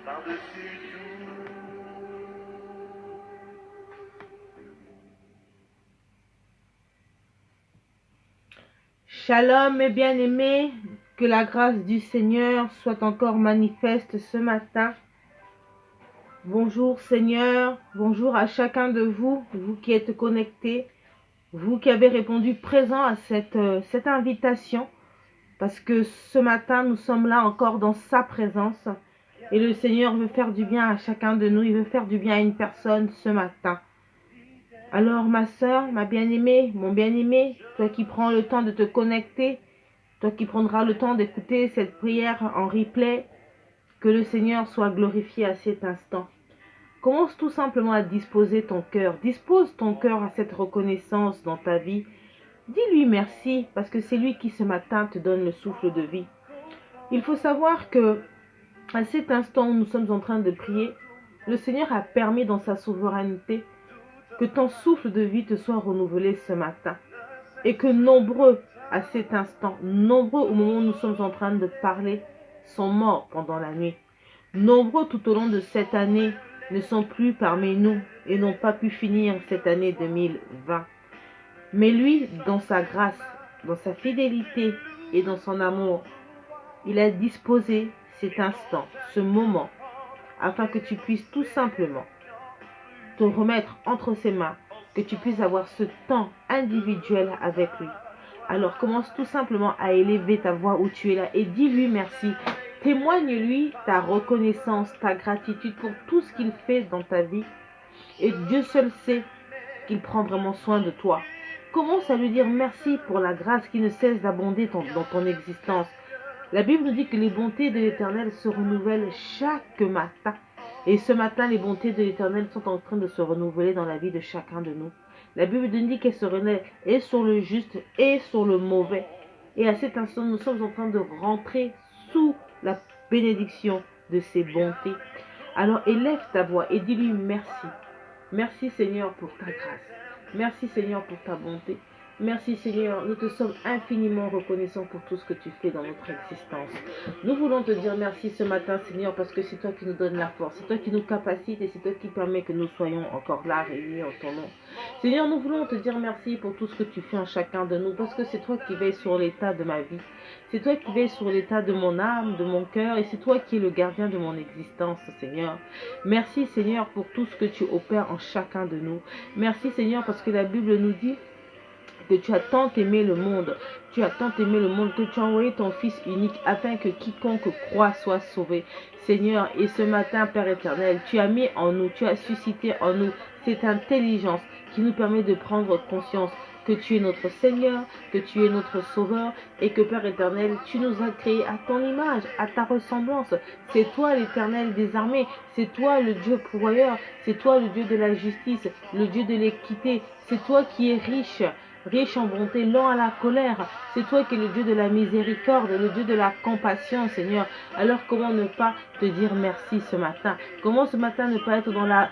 par-dessus tout. Shalom mes bien-aimés, que la grâce du Seigneur soit encore manifeste ce matin. Bonjour Seigneur, bonjour à chacun de vous, vous qui êtes connectés, vous qui avez répondu présent à cette invitation, parce que ce matin nous sommes là encore dans sa présence et le Seigneur veut faire du bien à chacun de nous, il veut faire du bien à une personne ce matin. Alors ma soeur, ma bien-aimée, mon bien-aimé, toi qui prends le temps de te connecter, toi qui prendras le temps d'écouter cette prière en replay, que le Seigneur soit glorifié à cet instant. Commence tout simplement à disposer ton cœur. Dispose ton cœur à cette reconnaissance dans ta vie. Dis-lui merci parce que c'est lui qui ce matin te donne le souffle de vie. Il faut savoir que à cet instant où nous sommes en train de prier, le Seigneur a permis dans sa souveraineté que ton souffle de vie te soit renouvelé ce matin. Et que nombreux à cet instant, nombreux au moment où nous sommes en train de parler, sont morts pendant la nuit. Nombreux tout au long de cette année ne sont plus parmi nous et n'ont pas pu finir cette année 2020. Mais lui, dans sa grâce, dans sa fidélité et dans son amour, il a disposé cet instant, ce moment, afin que tu puisses tout simplement te remettre entre ses mains, que tu puisses avoir ce temps individuel avec lui. Alors commence tout simplement à élever ta voix où tu es là et dis-lui merci. Témoigne-lui ta reconnaissance, ta gratitude pour tout ce qu'il fait dans ta vie. Et Dieu seul sait qu'il prend vraiment soin de toi. Commence à lui dire merci pour la grâce qui ne cesse d'abonder dans ton existence. La Bible nous dit que les bontés de l'Éternel se renouvellent chaque matin. Et ce matin, les bontés de l'Éternel sont en train de se renouveler dans la vie de chacun de nous. La Bible nous dit qu'elle se renouvelle et sur le juste et sur le mauvais. Et à cet instant, nous sommes en train de rentrer sous la bénédiction de ses bontés. Alors élève ta voix et dis-lui merci. Merci Seigneur pour ta grâce. Merci Seigneur pour ta bonté. Merci Seigneur, nous te sommes infiniment reconnaissants pour tout ce que tu fais dans notre existence. Nous voulons te dire merci ce matin Seigneur parce que c'est toi qui nous donnes la force, c'est toi qui nous capacite et c'est toi qui permet que nous soyons encore là réunis en ton nom. Seigneur, nous voulons te dire merci pour tout ce que tu fais en chacun de nous parce que c'est toi qui veilles sur l'état de ma vie. C'est toi qui veilles sur l'état de mon âme, de mon cœur et c'est toi qui es le gardien de mon existence Seigneur. Merci Seigneur pour tout ce que tu opères en chacun de nous. Merci Seigneur parce que la Bible nous dit que tu as tant aimé le monde, que tu as envoyé ton Fils unique afin que quiconque croit soit sauvé. Seigneur, et ce matin, Père éternel, tu as mis en nous, tu as suscité en nous cette intelligence qui nous permet de prendre conscience que tu es notre Seigneur, que tu es notre Sauveur et que Père éternel, tu nous as créés à ton image, à ta ressemblance. C'est toi l'Éternel des armées, c'est toi le Dieu pourvoyeur, c'est toi le Dieu de la justice, le Dieu de l'équité, c'est toi qui es riche en bonté, lent à la colère. C'est toi qui es le Dieu de la miséricorde, le Dieu de la compassion, Seigneur. Alors comment ne pas te dire merci ce matin? Comment ce matin ne pas être dans la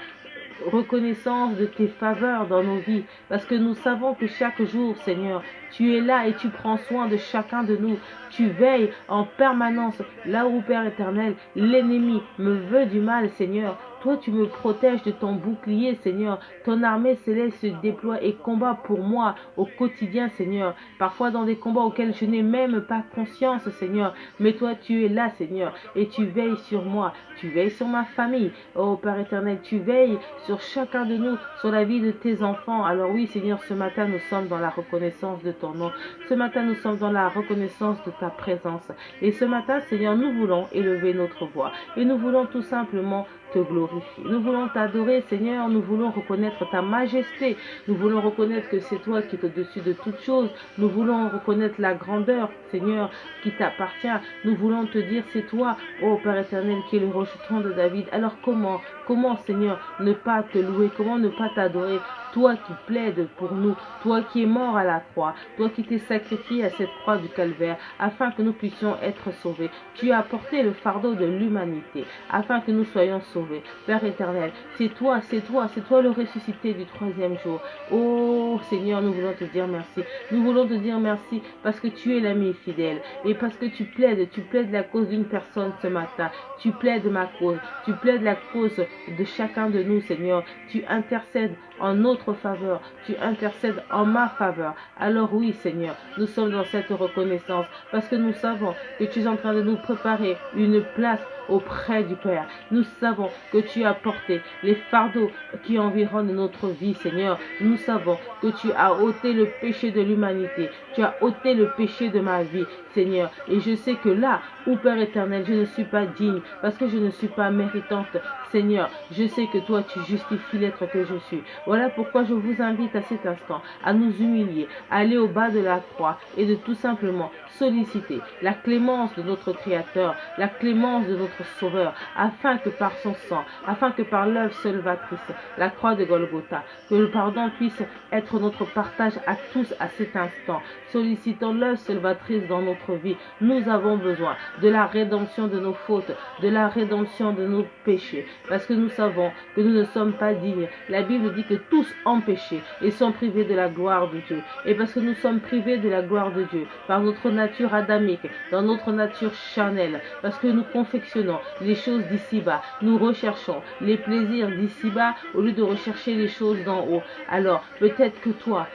reconnaissance de tes faveurs dans nos vies, parce que nous savons que chaque jour, Seigneur, tu es là et tu prends soin de chacun de nous. Tu veilles en permanence là où, Père éternel, l'ennemi me veut du mal, Seigneur. Toi, tu me protèges de ton bouclier, Seigneur. Ton armée céleste se déploie et combat pour moi au quotidien, Seigneur. Parfois dans des combats auxquels je n'ai même pas conscience, Seigneur. Mais toi, tu es là, Seigneur, et tu veilles sur moi. Tu veilles sur ma famille. Oh, Père éternel, tu veilles sur chacun de nous, sur la vie de tes enfants. Alors oui, Seigneur, ce matin, nous sommes dans la reconnaissance de ton nom. Ce matin, nous sommes dans la reconnaissance de ta présence. Et ce matin, Seigneur, nous voulons élever notre voix. Et nous voulons tout simplement te glorifier. Nous voulons t'adorer, Seigneur. Nous voulons reconnaître ta majesté. Nous voulons reconnaître que c'est toi qui es au-dessus de toutes choses. Nous voulons reconnaître la grandeur, Seigneur, qui t'appartient. Nous voulons te dire, c'est toi, ô Père éternel, qui est le rocheton de David. Alors comment, Seigneur, ne pas te louer? Comment ne pas t'adorer? toi qui plaides pour nous, toi qui es mort à la croix, toi qui t'es sacrifié à cette croix du calvaire, afin que nous puissions être sauvés. Tu as porté le fardeau de l'humanité, afin que nous soyons sauvés. Père éternel, c'est toi le ressuscité du troisième jour. Oh Seigneur, nous voulons te dire merci. Nous voulons te dire merci parce que tu es l'ami fidèle et parce que tu plaides la cause d'une personne ce matin. Tu plaides ma cause, tu plaides la cause de chacun de nous, Seigneur. Tu intercèdes en notre faveur, tu intercèdes en ma faveur. Alors oui, Seigneur, nous sommes dans cette reconnaissance parce que nous savons que tu es en train de nous préparer une place auprès du Père. Nous savons que tu as porté les fardeaux qui environnent notre vie, Seigneur. Nous savons que tu as ôté le péché de l'humanité. Tu as ôté le péché de ma vie, Seigneur. Et je sais que là où, Père éternel, je ne suis pas digne parce que je ne suis pas méritante, Seigneur, je sais que toi, tu justifies l'être que je suis. Voilà pourquoi je vous invite à cet instant à nous humilier, à aller au bas de la croix et de tout simplement solliciter la clémence de notre Créateur, la clémence de notre Sauveur, afin que par son sang, afin que par l'œuvre salvatrice, la croix de Golgotha, que le pardon puisse être notre partage à tous à cet instant. Sollicitons l'œuvre salvatrice dans notre vie. Nous avons besoin de la rédemption de nos fautes, de la rédemption de nos péchés, parce que nous savons que nous ne sommes pas dignes. La Bible dit que tous ont péché et sont privés de la gloire de Dieu. Et parce que nous sommes privés de la gloire de Dieu par notre nature adamique, dans notre nature charnelle, parce que nous confectionnons les choses d'ici-bas, nous recherchons les plaisirs d'ici-bas au lieu de rechercher les choses d'en haut. Alors peut-être que toi,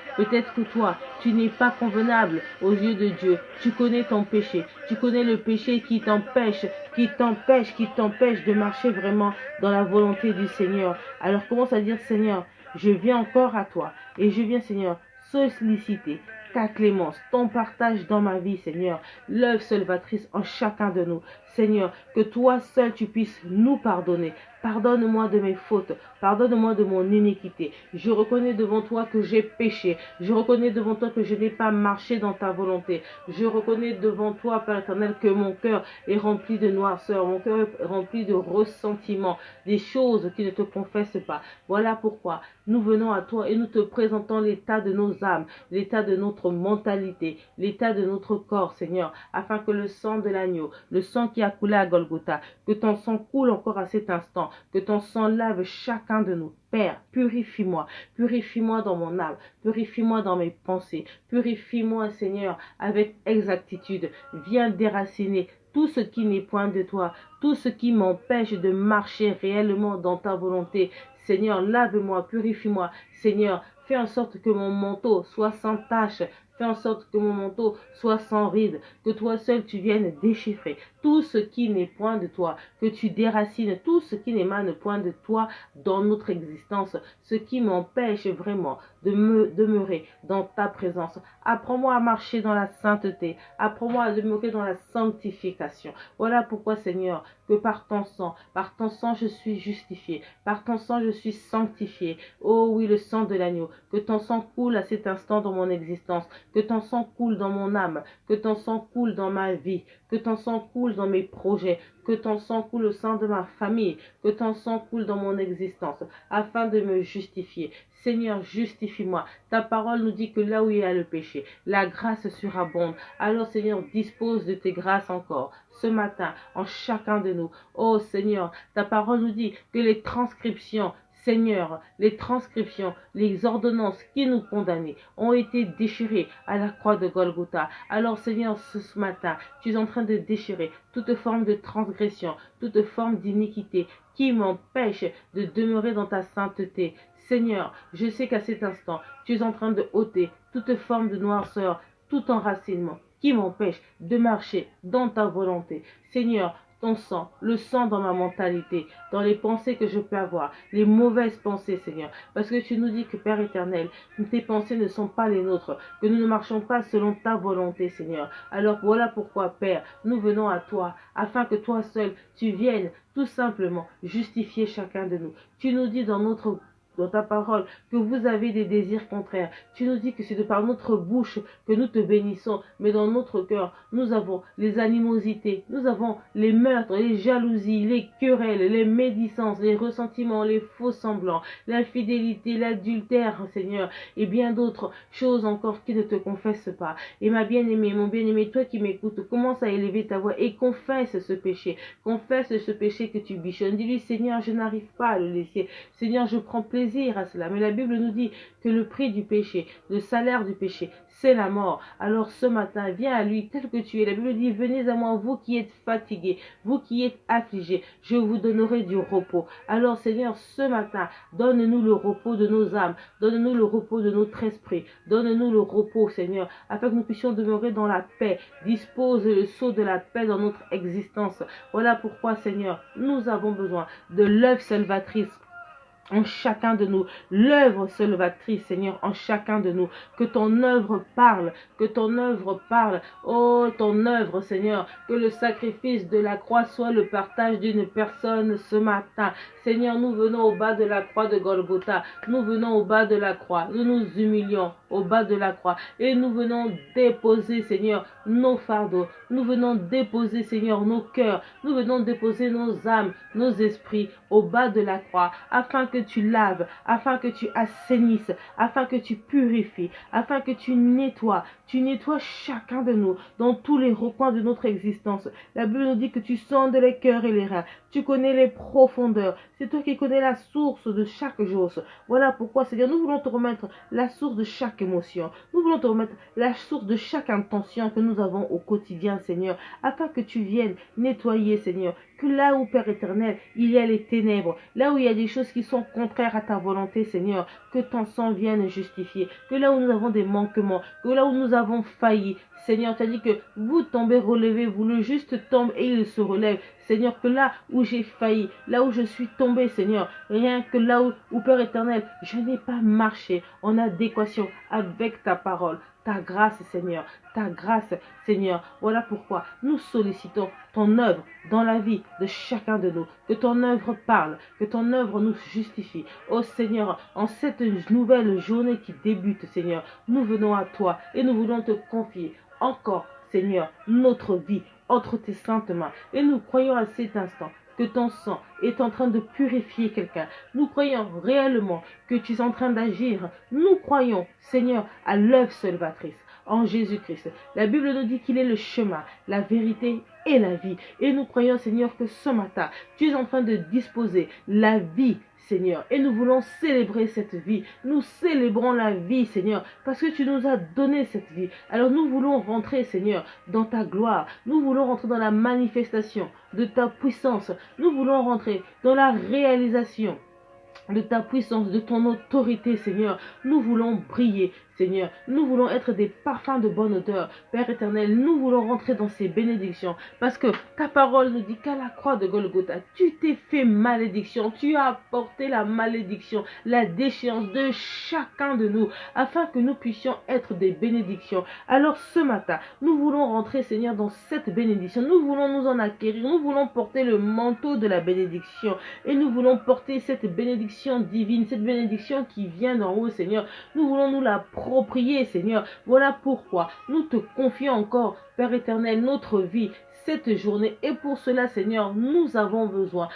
tu n'es pas convenable aux yeux de Dieu. Tu connais ton péché, tu connais le péché qui t'empêche de marcher vraiment dans la volonté du Seigneur. Alors commence à dire, Seigneur, je viens encore à toi et je viens, Seigneur, solliciter ta clémence, ton partage dans ma vie, Seigneur, l'œuvre salvatrice en chacun de nous. Seigneur, que toi seul tu puisses nous pardonner. Pardonne-moi de mes fautes, pardonne-moi de mon iniquité. Je reconnais devant toi que j'ai péché. Je reconnais devant toi que je n'ai pas marché dans ta volonté. Je reconnais devant toi, Père éternel, que mon cœur est rempli de noirceur, mon cœur est rempli de ressentiment, des choses qui ne te confessent pas. Voilà pourquoi nous venons à toi et nous te présentons l'état de nos âmes, l'état de notre mentalité, l'état de notre corps, Seigneur, afin que le sang de l'agneau, le sang qui a coulé à Golgotha, que ton sang coule encore à cet instant, que ton sang lave chacun de nous. Père, purifie-moi, purifie-moi dans mon âme, purifie-moi dans mes pensées, purifie-moi, Seigneur, avec exactitude. Viens déraciner tout ce qui n'est point de toi, tout ce qui m'empêche de marcher réellement dans ta volonté. Seigneur, lave-moi, purifie-moi. Seigneur, fais en sorte que mon manteau soit sans tache. Fais en sorte que mon manteau soit sans rides, que toi seul tu viennes déchiffrer tout ce qui n'est point de toi, que tu déracines tout ce qui n'émane point de toi dans notre existence, ce qui m'empêche vraiment de me demeurer dans ta présence. Apprends-moi à marcher dans la sainteté, apprends-moi à demeurer dans la sanctification. Voilà pourquoi, Seigneur, que par ton sang je suis justifié, par ton sang je suis sanctifié. Oh oui, le sang de l'agneau, que ton sang coule à cet instant dans mon existence, que ton sang coule dans mon âme, que ton sang coule dans ma vie, que ton sang coule dans mes projets, que ton sang coule au sein de ma famille, que ton sang coule dans mon existence, afin de me justifier. Seigneur, justifie-moi. Ta parole nous dit que là où il y a le péché, la grâce surabonde. Alors, Seigneur, dispose de tes grâces encore, ce matin, en chacun de nous. Oh, Seigneur, ta parole nous dit que les transcriptions, Seigneur, les transcriptions, les ordonnances qui nous condamnaient ont été déchirées à la croix de Golgotha. Alors, Seigneur, ce matin, tu es en train de déchirer toute forme de transgression, toute forme d'iniquité qui m'empêche de demeurer dans ta sainteté. Seigneur, je sais qu'à cet instant, tu es en train de ôter toute forme de noirceur, tout enracinement qui m'empêche de marcher dans ta volonté. Seigneur, ton sang, le sang dans ma mentalité, dans les pensées que je peux avoir, les mauvaises pensées, Seigneur. Parce que tu nous dis que, Père éternel, tes pensées ne sont pas les nôtres, que nous ne marchons pas selon ta volonté, Seigneur. Alors voilà pourquoi, Père, nous venons à toi, afin que toi seul, tu viennes tout simplement justifier chacun de nous. Tu nous dis dans notre dans ta parole que vous avez des désirs contraires. Tu nous dis que c'est de par notre bouche que nous te bénissons, mais dans notre cœur, nous avons les animosités, nous avons les meurtres, les jalousies, les querelles, les médisances, les ressentiments, les faux semblants, l'infidélité, l'adultère, Seigneur, et bien d'autres choses encore qui ne te confessent pas. Et ma bien-aimée, mon bien-aimé, toi qui m'écoutes, commence à élever ta voix et confesse ce péché. Confesse ce péché que tu bichonnes. Dis-lui, Seigneur, je n'arrive pas à le laisser. Seigneur, je prends plaisir à cela. Mais la Bible nous dit que le prix du péché, le salaire du péché, c'est la mort. Alors ce matin, viens à lui tel que tu es. La Bible dit, venez à moi, vous qui êtes fatigués, vous qui êtes affligés, je vous donnerai du repos. Alors Seigneur, ce matin, donne-nous le repos de nos âmes, donne-nous le repos de notre esprit, donne-nous le repos, Seigneur, afin que nous puissions demeurer dans la paix. Dispose le sceau de la paix dans notre existence. Voilà pourquoi, Seigneur, nous avons besoin de l'œuvre salvatrice en chacun de nous, l'œuvre salvatrice, Seigneur, en chacun de nous, que ton œuvre parle, que ton œuvre parle, oh, ton œuvre, Seigneur, que le sacrifice de la croix soit le partage d'une personne ce matin. Seigneur, nous venons au bas de la croix de Golgotha, nous venons au bas de la croix, nous nous humilions au bas de la croix, et nous venons déposer, Seigneur, nos fardeaux, nous venons déposer, Seigneur, nos cœurs, nous venons déposer nos âmes, nos esprits au bas de la croix, afin que tu laves, afin que tu assainisses, afin que tu purifies, afin que tu nettoies chacun de nous dans tous les recoins de notre existence. La Bible nous dit que tu sondes les cœurs et les reins, tu connais les profondeurs, c'est toi qui connais la source de chaque chose. Voilà pourquoi, Seigneur, nous voulons te remettre la source de chaque émotion, nous voulons te remettre la source de chaque intention que nous avons au quotidien, Seigneur, afin que tu viennes nettoyer, Seigneur, que là où, Père éternel, il y a les ténèbres, là où il y a des choses qui sont contraires à ta volonté, Seigneur, que ton sang vienne justifier, que là où nous avons des manquements, que là où nous avons failli, Seigneur, tu as dit que vous tombez, relevez-vous, le juste tombe et il se relève. Seigneur, que là où j'ai failli, là où je suis tombé, Seigneur, rien que là où, Père éternel, je n'ai pas marché en adéquation avec ta parole. Ta grâce, Seigneur, ta grâce, Seigneur. Voilà pourquoi nous sollicitons ton œuvre dans la vie de chacun de nous. Que ton œuvre parle, que ton œuvre nous justifie. Oh Seigneur, en cette nouvelle journée qui débute, Seigneur, nous venons à toi et nous voulons te confier encore, Seigneur, notre vie entre tes saintes mains. Et nous croyons à cet instant que ton sang est en train de purifier quelqu'un. Nous croyons réellement que tu es en train d'agir. Nous croyons, Seigneur, à l'œuvre salvatrice en Jésus-Christ. La Bible nous dit qu'il est le chemin, la vérité et la vie. Et nous croyons, Seigneur, que ce matin, tu es en train de disposer la vie, Seigneur. Et nous voulons célébrer cette vie. Nous célébrons la vie, Seigneur, parce que tu nous as donné cette vie. Alors nous voulons rentrer, Seigneur, dans ta gloire. Nous voulons rentrer dans la manifestation de ta puissance. Nous voulons rentrer dans la réalisation de ta puissance, de ton autorité, Seigneur. Nous voulons briller, Seigneur. Nous voulons être des parfums de bonne odeur. Père éternel, nous voulons rentrer dans ces bénédictions. Parce que ta parole nous dit qu'à la croix de Golgotha, tu t'es fait malédiction. Tu as apporté la malédiction, la déchéance de chacun de nous, afin que nous puissions être des bénédictions. Alors ce matin, nous voulons rentrer, Seigneur, dans cette bénédiction. Nous voulons nous en acquérir. Nous voulons porter le manteau de la bénédiction. Et nous voulons porter cette bénédiction divine, cette bénédiction qui vient d'en haut, Seigneur. Nous voulons nous l'approprier, Seigneur. Voilà pourquoi nous te confions encore, Père éternel, notre vie cette journée. Et pour cela, Seigneur, nous avons besoin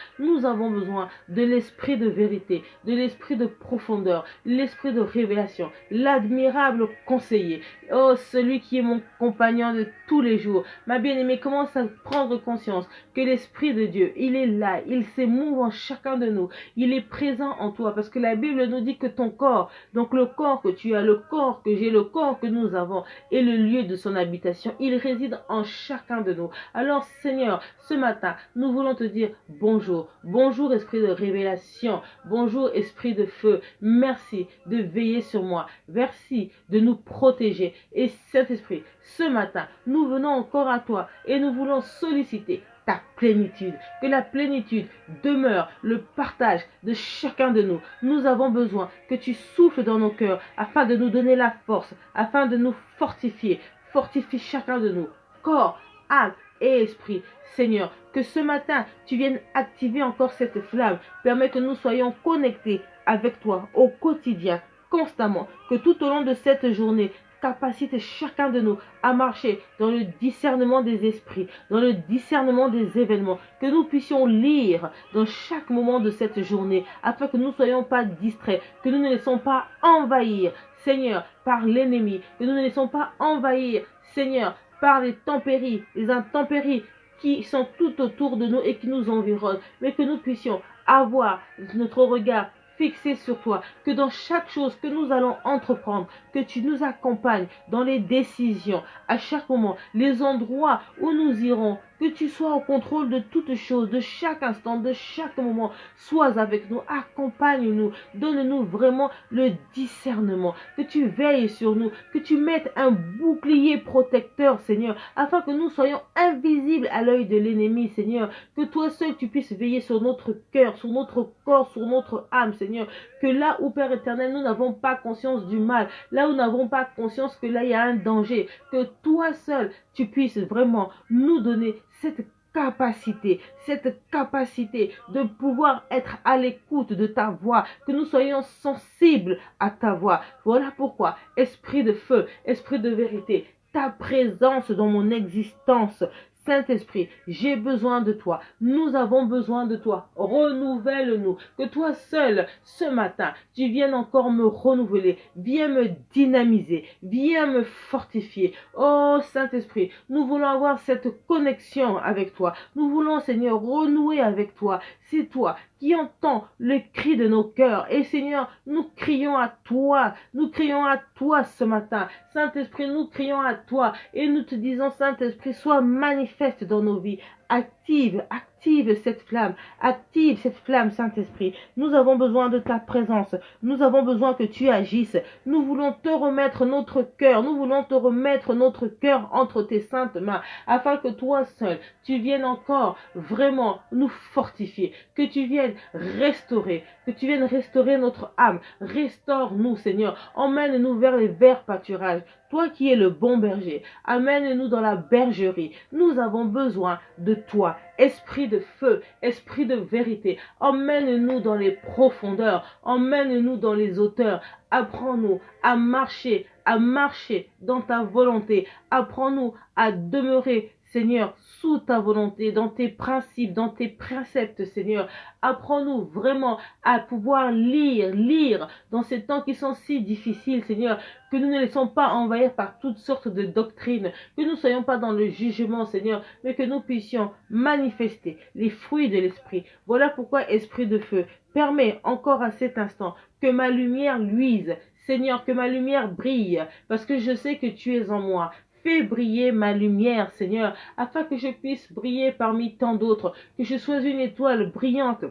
de l'esprit de vérité, de l'esprit de profondeur, l'esprit de révélation, l'admirable conseiller. Oh, celui qui est mon compagnon de tous les jours. Ma bien-aimée, commence à prendre conscience que l'Esprit de Dieu, il est là, il s'émouve en chacun de nous, il est présent en toi, parce que la Bible nous dit que ton corps, donc le corps que tu as, le corps que j'ai, le corps que nous avons, est le lieu de son habitation. Il réside en chacun de nous. Alors Seigneur, ce matin, nous voulons te dire bonjour. Bonjour esprit de révélation. Bonjour esprit de feu. Merci de veiller sur moi. Merci de nous protéger. Et Saint-Esprit, ce matin, nous venons encore à toi et nous voulons solliciter ta plénitude. Que la plénitude demeure le partage de chacun de nous. Nous avons besoin que tu souffles dans nos cœurs afin de nous donner la force, afin de nous fortifier. Fortifie chacun de nous. Corps, âme, et esprit. Seigneur, que ce matin, tu viennes activer encore cette flamme. Permets que nous soyons connectés avec toi au quotidien, constamment. Que tout au long de cette journée, capacite chacun de nous à marcher dans le discernement des esprits, dans le discernement des événements, que nous puissions lire dans chaque moment de cette journée, afin que nous ne soyons pas distraits, que nous ne laissons pas envahir, Seigneur, par l'ennemi, que nous ne laissons pas envahir, Seigneur, par les tempéries, les intempéries qui sont tout autour de nous et qui nous environnent, mais que nous puissions avoir notre regard fixé sur toi, que dans chaque chose que nous allons entreprendre, que tu nous accompagnes dans les décisions, à chaque moment, les endroits où nous irons, que tu sois au contrôle de toutes choses, de chaque instant, de chaque moment, sois avec nous, accompagne-nous, donne-nous vraiment le discernement, que tu veilles sur nous, que tu mettes un bouclier protecteur, Seigneur, afin que nous soyons invisibles à l'œil de l'ennemi, Seigneur, que toi seul tu puisses veiller sur notre cœur, sur notre corps, sur notre âme, Seigneur, que là où, Père éternel, nous n'avons pas conscience du mal, là où nous n'avons pas conscience que là il y a un danger, que toi seul tu puisses vraiment nous donner cette capacité de pouvoir être à l'écoute de ta voix, que nous soyons sensibles à ta voix. Voilà pourquoi, esprit de feu, esprit de vérité, ta présence dans mon existence, Saint-Esprit, j'ai besoin de toi. Nous avons besoin de toi. Renouvelle-nous. Que toi seul, ce matin, tu viennes encore me renouveler. Viens me dynamiser. Viens me fortifier. Oh Saint-Esprit, nous voulons avoir cette connexion avec toi. Nous voulons, Seigneur, renouer avec toi. C'est toi qui entends le cri de nos cœurs. Et Seigneur, nous crions à toi. Nous crions à toi ce matin. Saint-Esprit, nous crions à toi. Et nous te disons, Saint-Esprit, sois manifeste dans nos vies. Active cette flamme, Saint-Esprit. Nous avons besoin de ta présence. Nous avons besoin que tu agisses. Nous voulons te remettre notre cœur. Nous voulons te remettre notre cœur entre tes saintes mains, afin que toi seul, tu viennes encore vraiment nous fortifier, que tu viennes restaurer, notre âme. Restaure-nous, Seigneur. Emmène-nous vers les verts pâturages. Toi qui es le bon berger, amène-nous dans la bergerie. Nous avons besoin de toi. Esprit de feu, esprit de vérité, emmène-nous dans les profondeurs, emmène-nous dans les hauteurs. Apprends-nous à marcher dans ta volonté. Apprends-nous à demeurer, Seigneur, sous ta volonté, dans tes principes, dans tes préceptes, Seigneur. Apprends-nous vraiment à pouvoir lire dans ces temps qui sont si difficiles, Seigneur, que nous ne laissons pas envahir par toutes sortes de doctrines, que nous ne soyons pas dans le jugement, Seigneur, mais que nous puissions manifester les fruits de l'Esprit. Voilà pourquoi, Esprit de feu, permets encore à cet instant que ma lumière luise, Seigneur, que ma lumière brille, parce que je sais que tu es en moi. Fais briller ma lumière, Seigneur, afin que je puisse briller parmi tant d'autres, que je sois une étoile brillante,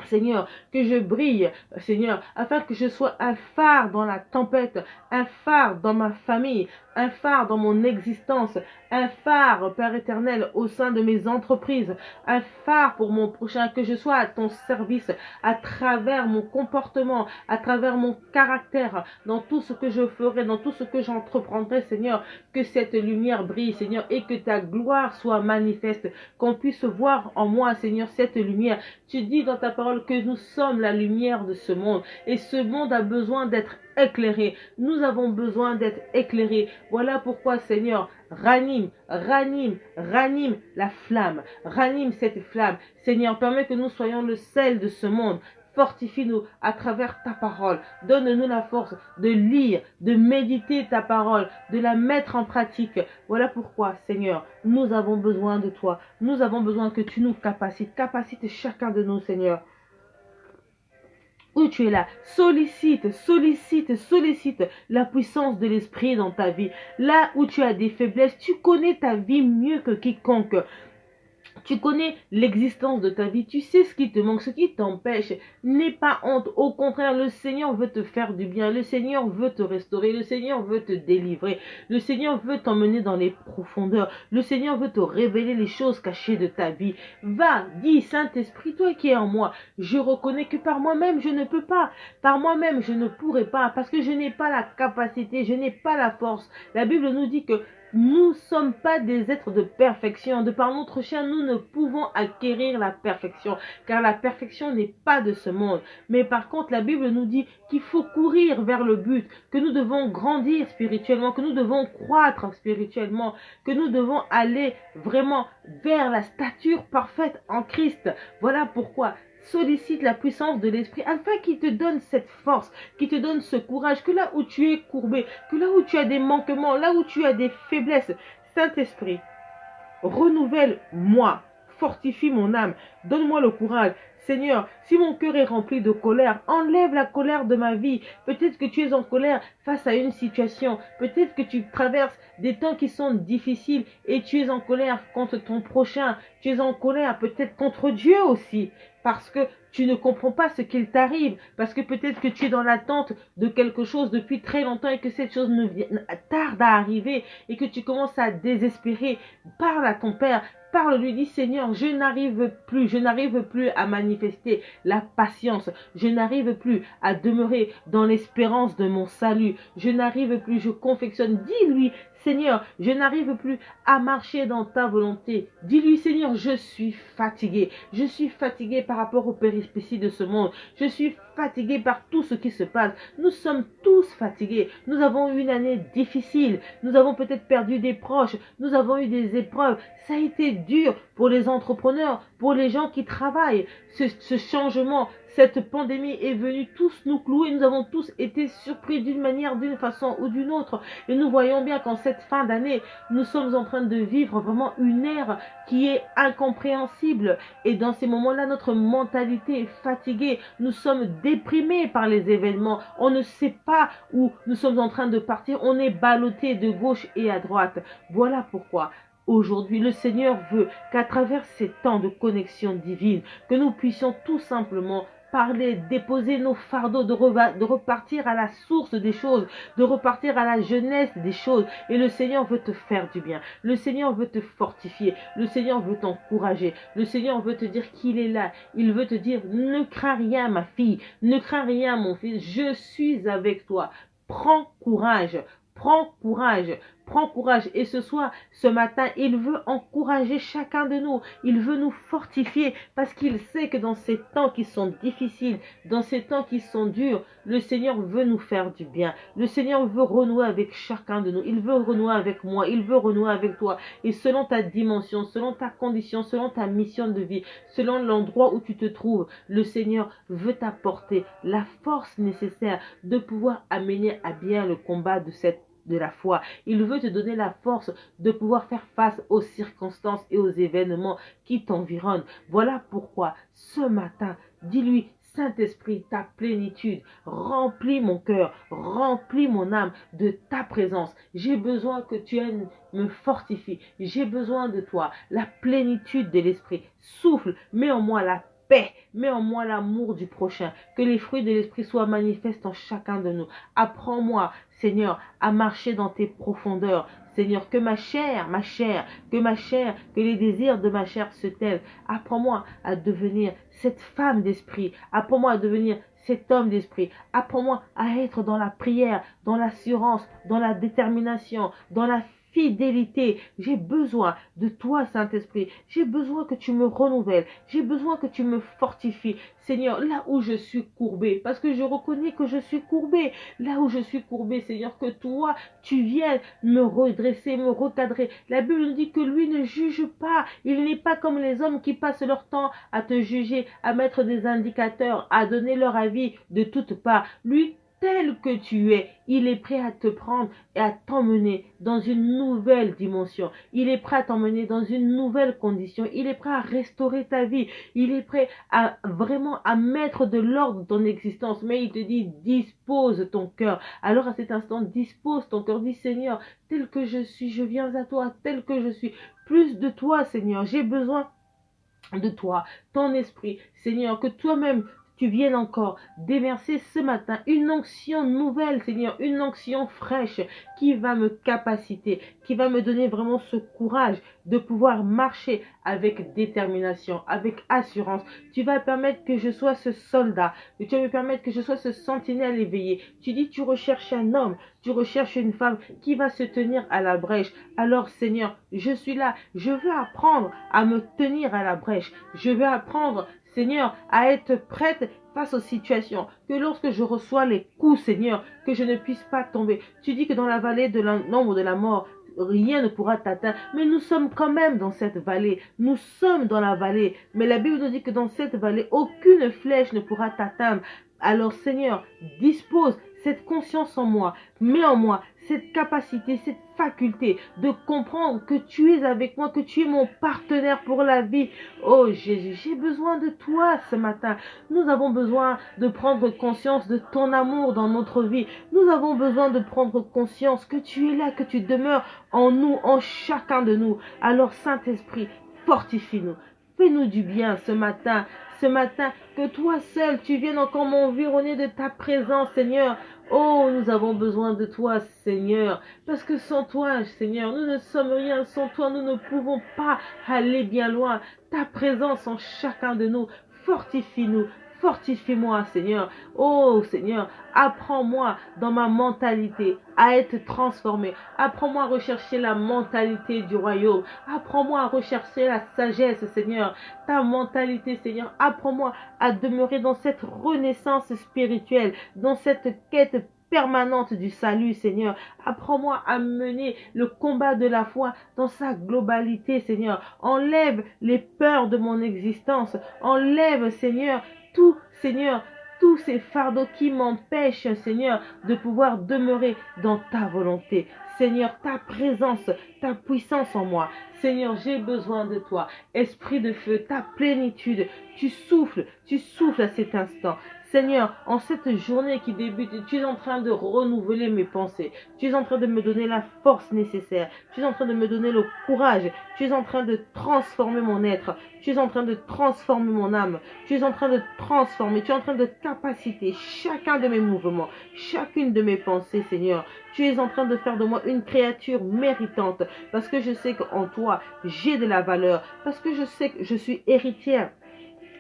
Seigneur, que je brille, Seigneur, afin que je sois un phare dans la tempête, un phare dans ma famille, un phare dans mon existence, un phare, Père éternel, au sein de mes entreprises, un phare pour mon prochain, que je sois à ton service, à travers mon comportement, à travers mon caractère, dans tout ce que je ferai, dans tout ce que j'entreprendrai, Seigneur, que cette lumière brille, Seigneur, et que ta gloire soit manifeste, qu'on puisse voir en moi, Seigneur, cette lumière. Tu dis dans ta parole que nous sommes la lumière de ce monde, et ce monde a besoin d'être éclairé. Nous avons besoin d'être éclairés. Voilà pourquoi, Seigneur, ranime la flamme, ranime cette flamme. Seigneur, permets que nous soyons le sel de ce monde. Fortifie-nous à travers ta parole. Donne-nous la force de lire, de méditer ta parole, de la mettre en pratique. Voilà pourquoi, Seigneur, nous avons besoin de toi. Nous avons besoin que tu nous capacites. Capacite chacun de nous, Seigneur. Où tu es là, sollicite la puissance de l'esprit dans ta vie. Là où tu as des faiblesses, tu connais ta vie mieux que quiconque. Tu connais l'existence de ta vie, tu sais ce qui te manque, ce qui t'empêche. N'aie pas honte, au contraire, le Seigneur veut te faire du bien, le Seigneur veut te restaurer, le Seigneur veut te délivrer, le Seigneur veut t'emmener dans les profondeurs, le Seigneur veut te révéler les choses cachées de ta vie. Va, dis, Saint-Esprit, toi qui es en moi, je reconnais que par moi-même je ne peux pas, par moi-même je ne pourrai pas, parce que je n'ai pas la capacité, je n'ai pas la force. La Bible nous dit que nous ne sommes pas des êtres de perfection. De par notre chair, nous ne pouvons acquérir la perfection, car la perfection n'est pas de ce monde. Mais par contre, la Bible nous dit qu'il faut courir vers le but, que nous devons grandir spirituellement, que nous devons croître spirituellement, que nous devons aller vraiment vers la stature parfaite en Christ. Voilà pourquoi sollicite la puissance de l'Esprit afin qu'il te donne cette force, qu'il te donne ce courage, que là où tu es courbé, que là où tu as des manquements, là où tu as des faiblesses, Saint-Esprit, renouvelle-moi, fortifie mon âme, donne-moi le courage. Seigneur, si mon cœur est rempli de colère, enlève la colère de ma vie. Peut-être que tu es en colère face à une situation. Peut-être que tu traverses des temps qui sont difficiles et tu es en colère contre ton prochain. Tu es en colère peut-être contre Dieu aussi parce que tu ne comprends pas ce qu'il t'arrive, parce que peut-être que tu es dans l'attente de quelque chose depuis très longtemps et que cette chose tarde à arriver et que tu commences à désespérer. Parle à ton Père, parle, lui dis Seigneur, je n'arrive plus à manifester la patience, je n'arrive plus à demeurer dans l'espérance de mon salut, je n'arrive plus, je confectionne, dis-lui Seigneur, je n'arrive plus à marcher dans ta volonté. Dis-lui, Seigneur, je suis fatigué. Je suis fatigué par rapport aux péripéties de ce monde. Je suis fatigué par tout ce qui se passe. Nous sommes tous fatigués. Nous avons eu une année difficile. Nous avons peut-être perdu des proches. Nous avons eu des épreuves. Ça a été dur pour les entrepreneurs, pour les gens qui travaillent. Ce changement, cette pandémie est venue tous nous clouer. Nous avons tous été surpris d'une manière, d'une façon ou d'une autre. Et nous voyons bien qu'en cette fin d'année, nous sommes en train de vivre vraiment une ère qui est incompréhensible. Et dans ces moments-là, notre mentalité est fatiguée. Nous sommes déprimés par les événements. On ne sait pas où nous sommes en train de partir. On est ballotté de gauche et à droite. Voilà pourquoi aujourd'hui, le Seigneur veut qu'à travers ces temps de connexion divine, que nous puissions tout simplement parler, déposer nos fardeaux, de repartir à la source des choses, de repartir à la jeunesse des choses. Et le Seigneur veut te faire du bien. Le Seigneur veut te fortifier. Le Seigneur veut t'encourager. Le Seigneur veut te dire qu'il est là. Il veut te dire, ne crains rien, ma fille. Ne crains rien, mon fils. Je suis avec toi. Prends courage. Prends courage, prends courage. Et ce matin, il veut encourager chacun de nous. Il veut nous fortifier parce qu'il sait que dans ces temps qui sont difficiles, dans ces temps qui sont durs, le Seigneur veut nous faire du bien. Le Seigneur veut renouer avec chacun de nous. Il veut renouer avec moi. Il veut renouer avec toi. Et selon ta dimension, selon ta condition, selon ta mission de vie, selon l'endroit où tu te trouves, le Seigneur veut t'apporter la force nécessaire de pouvoir amener à bien le combat de la foi. Il veut te donner la force de pouvoir faire face aux circonstances et aux événements qui t'environnent. Voilà pourquoi ce matin, dis-lui, Saint-Esprit, ta plénitude, remplis mon cœur, remplis mon âme de ta présence. J'ai besoin que tu me fortifies. J'ai besoin de toi, la plénitude de l'Esprit. Souffle, mets en moi la paix, mets en moi l'amour du prochain, que les fruits de l'esprit soient manifestes en chacun de nous. Apprends-moi, Seigneur, à marcher dans tes profondeurs. Seigneur, que que les désirs de ma chair se taisent. Apprends-moi à devenir cette femme d'esprit. Apprends-moi à devenir cet homme d'esprit. Apprends-moi à être dans la prière, dans l'assurance, dans la détermination, dans la fidélité. J'ai besoin de toi, Saint-Esprit. J'ai besoin que tu me renouvelles. J'ai besoin que tu me fortifies. Seigneur, là où je suis courbé, parce que je reconnais que je suis courbé. Là où je suis courbé, Seigneur, que toi, tu viennes me redresser, me recadrer. La Bible nous dit que lui ne juge pas. Il n'est pas comme les hommes qui passent leur temps à te juger, à mettre des indicateurs, à donner leur avis de toutes parts. Lui, tel que tu es, il est prêt à te prendre et à t'emmener dans une nouvelle dimension. Il est prêt à t'emmener dans une nouvelle condition. Il est prêt à restaurer ta vie. Il est prêt à vraiment à mettre de l'ordre dans ton existence. Mais il te dit, dispose ton cœur. Alors à cet instant, dispose ton cœur. Dis, Seigneur, tel que je suis, je viens à toi, tel que je suis. Plus de toi, Seigneur. J'ai besoin de toi, ton esprit, Seigneur, que toi-même tu viennes encore déverser ce matin une onction nouvelle, Seigneur, une onction fraîche qui va me capaciter, qui va me donner vraiment ce courage de pouvoir marcher avec détermination, avec assurance. Tu vas permettre que je sois ce soldat, tu vas me permettre que je sois ce sentinelle éveillé. Tu dis tu recherches un homme, tu recherches une femme qui va se tenir à la brèche. Alors Seigneur, je suis là, je veux apprendre à me tenir à la brèche. Je veux apprendre, Seigneur, à être prête face aux situations, que lorsque je reçois les coups, Seigneur, que je ne puisse pas tomber. Tu dis que dans la vallée de l'ombre de la mort, rien ne pourra t'atteindre. Mais nous sommes quand même dans cette vallée. Nous sommes dans la vallée. Mais la Bible nous dit que dans cette vallée, aucune flèche ne pourra t'atteindre. Alors Seigneur, dispose cette conscience en moi, mets en moi cette capacité, cette faculté de comprendre que tu es avec moi, que tu es mon partenaire pour la vie. Oh Jésus, j'ai besoin de toi ce matin. Nous avons besoin de prendre conscience de ton amour dans notre vie. Nous avons besoin de prendre conscience que tu es là, que tu demeures en nous, en chacun de nous. Alors Saint-Esprit, fortifie-nous. Fais-nous du bien ce matin, que toi seul, tu viennes encore m'environner de ta présence, Seigneur. Oh, nous avons besoin de toi, Seigneur, parce que sans toi, Seigneur, nous ne sommes rien. Sans toi, nous ne pouvons pas aller bien loin. Ta présence en chacun de nous, fortifie-nous. Fortifie-moi, Seigneur. Oh, Seigneur, apprends-moi dans ma mentalité à être transformé. Apprends-moi à rechercher la mentalité du royaume. Apprends-moi à rechercher la sagesse, Seigneur. Ta mentalité, Seigneur. Apprends-moi à demeurer dans cette renaissance spirituelle, dans cette quête permanente du salut, Seigneur. Apprends-moi à mener le combat de la foi dans sa globalité, Seigneur. Enlève les peurs de mon existence. Enlève, Seigneur, tout, Seigneur, tous ces fardeaux qui m'empêchent, Seigneur, de pouvoir demeurer dans ta volonté. Seigneur, ta présence, ta puissance en moi. Seigneur, j'ai besoin de toi. Esprit de feu, ta plénitude, tu souffles à cet instant. Seigneur, en cette journée qui débute, tu es en train de renouveler mes pensées. Tu es en train de me donner la force nécessaire. Tu es en train de me donner le courage. Tu es en train de transformer mon être. Tu es en train de transformer mon âme. Tu es en train de transformer. Tu es en train de capaciter chacun de mes mouvements, chacune de mes pensées, Seigneur. Tu es en train de faire de moi une créature méritante. Parce que je sais qu'en toi, j'ai de la valeur. Parce que je sais que je suis héritière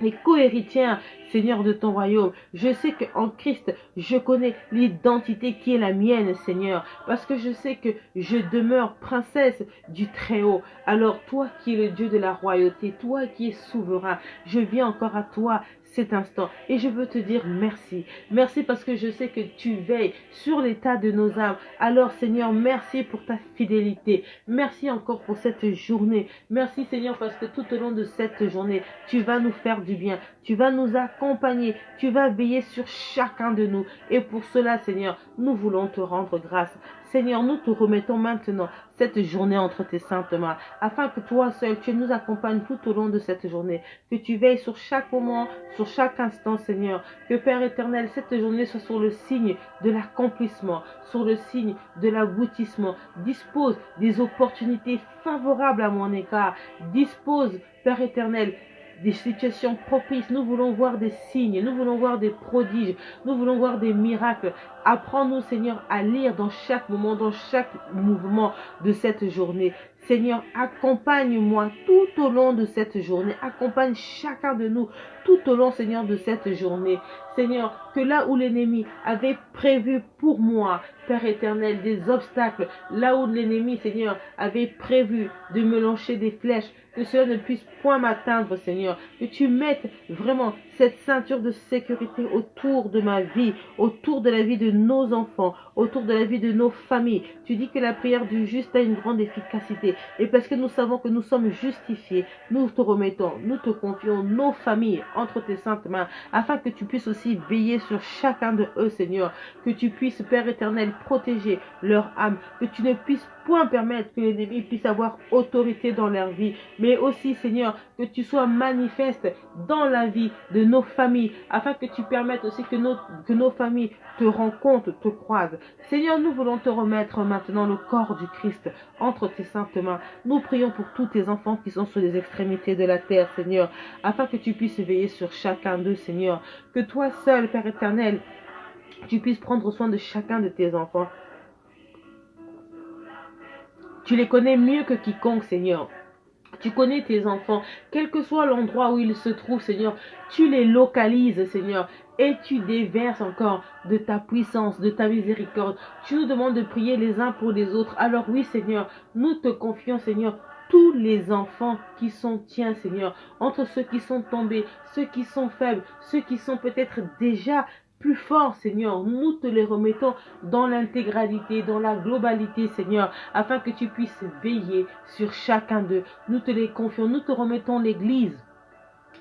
et co-héritière, Seigneur, de ton royaume. Je sais qu'en Christ, je connais l'identité qui est la mienne, Seigneur, parce que je sais que je demeure princesse du Très-Haut. Alors, toi qui es le Dieu de la royauté, toi qui es souverain, je viens encore à toi cet instant et je veux te dire merci. Merci parce que je sais que tu veilles sur l'état de nos âmes. Alors, Seigneur, merci pour ta fidélité. Merci encore pour cette journée. Merci, Seigneur, parce que tout au long de cette journée, tu vas nous faire du bien. Tu vas nous accompagner. Tu vas veiller sur chacun de nous. Et pour cela, Seigneur, nous voulons te rendre grâce. Seigneur, nous te remettons maintenant cette journée entre tes saintes mains, afin que toi seul, tu nous accompagnes tout au long de cette journée, que tu veilles sur chaque moment, sur chaque instant, Seigneur, que Père éternel, cette journée soit sur le signe de l'accomplissement, sur le signe de l'aboutissement. Dispose des opportunités favorables à mon égard. Dispose, Père éternel, des situations propices. Nous voulons voir des signes, nous voulons voir des prodiges, nous voulons voir des miracles. Apprends-nous, Seigneur, à lire dans chaque moment, dans chaque mouvement de cette journée. Seigneur, accompagne-moi tout au long de cette journée. Accompagne chacun de nous tout au long, Seigneur, de cette journée. Seigneur, que là où l'ennemi avait prévu pour moi, Père éternel, des obstacles, là où l'ennemi, Seigneur, avait prévu de me lancer des flèches, que cela ne puisse point m'atteindre, Seigneur. Que tu mettes vraiment cette ceinture de sécurité autour de ma vie, autour de la vie de nos enfants, autour de la vie de nos familles. Tu dis que la prière du juste a une grande efficacité. Et parce que nous savons que nous sommes justifiés, nous te remettons, nous te confions nos familles entre tes saintes mains, afin que tu puisses aussi veiller sur chacun de eux, Seigneur. Que tu puisses, Père éternel, protéger leur âme. Que tu ne puisses point permettre que l'ennemi puisse avoir autorité dans leur vie, mais aussi, Seigneur, que tu sois manifeste dans la vie de nos familles, afin que tu permettes aussi que nos familles te rencontrent, te croisent. Seigneur, nous voulons te remettre maintenant le corps du Christ entre tes saintes mains. Nous prions pour tous tes enfants qui sont sur les extrémités de la terre, Seigneur, afin que tu puisses veiller sur chacun d'eux, Seigneur. Que toi seul, Père éternel, tu puisses prendre soin de chacun de tes enfants. Tu les connais mieux que quiconque, Seigneur. Tu connais tes enfants, quel que soit l'endroit où ils se trouvent, Seigneur. Tu les localises, Seigneur, et tu déverses encore de ta puissance, de ta miséricorde. Tu nous demandes de prier les uns pour les autres. Alors oui, Seigneur, nous te confions, Seigneur, tous les enfants qui sont tiens, Seigneur, entre ceux qui sont tombés, ceux qui sont faibles, ceux qui sont peut-être déjà plus forts, Seigneur, nous te les remettons dans l'intégralité, dans la globalité, Seigneur, afin que tu puisses veiller sur chacun d'eux. Nous te les confions, nous te remettons l'Église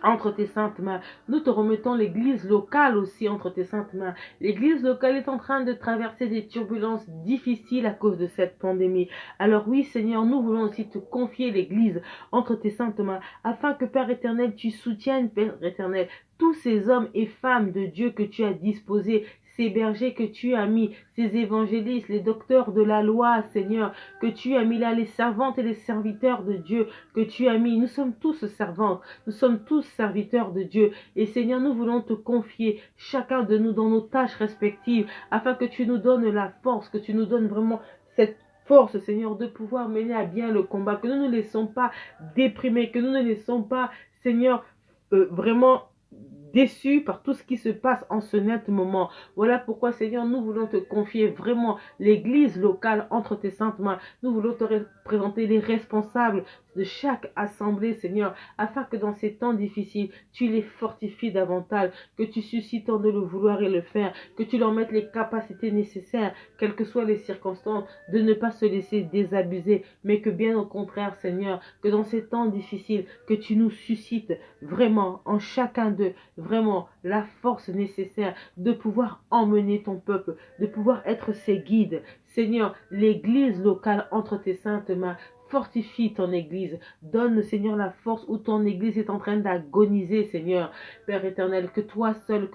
entre tes saintes mains. Nous te remettons l'église locale aussi entre tes saintes mains. L'église locale est en train de traverser des turbulences difficiles à cause de cette pandémie. Alors oui, Seigneur, nous voulons aussi te confier l'église entre tes saintes mains, afin que, Père éternel, tu soutiennes, Père éternel, tous ces hommes et femmes de Dieu que tu as disposés, ces bergers que tu as mis, ces évangélistes, les docteurs de la loi, Seigneur, que tu as mis là, les servantes et les serviteurs de Dieu, que tu as mis. Nous sommes tous servantes, nous sommes tous serviteurs de Dieu. Et Seigneur, nous voulons te confier chacun de nous dans nos tâches respectives, afin que tu nous donnes la force, que tu nous donnes vraiment cette force, Seigneur, de pouvoir mener à bien le combat, que nous ne laissons pas déprimer, que nous ne laissons pas, Seigneur, vraiment déçus par tout ce qui se passe en ce net moment. Voilà pourquoi, Seigneur, nous voulons te confier vraiment l'église locale entre tes saintes mains. Nous voulons te présenter les responsables de chaque assemblée, Seigneur, afin que dans ces temps difficiles, tu les fortifies davantage, que tu suscites en eux le vouloir et le faire, que tu leur mettes les capacités nécessaires, quelles que soient les circonstances, de ne pas se laisser désabuser, mais que bien au contraire, Seigneur, que dans ces temps difficiles, que tu nous suscites vraiment en chacun d'eux, vraiment la force nécessaire de pouvoir emmener ton peuple, de pouvoir être ses guides. Seigneur, l'église locale entre tes saintes mains, fortifie ton église, donne, Seigneur, la force où ton église est en train d'agoniser, Seigneur, Père éternel, que toi seul,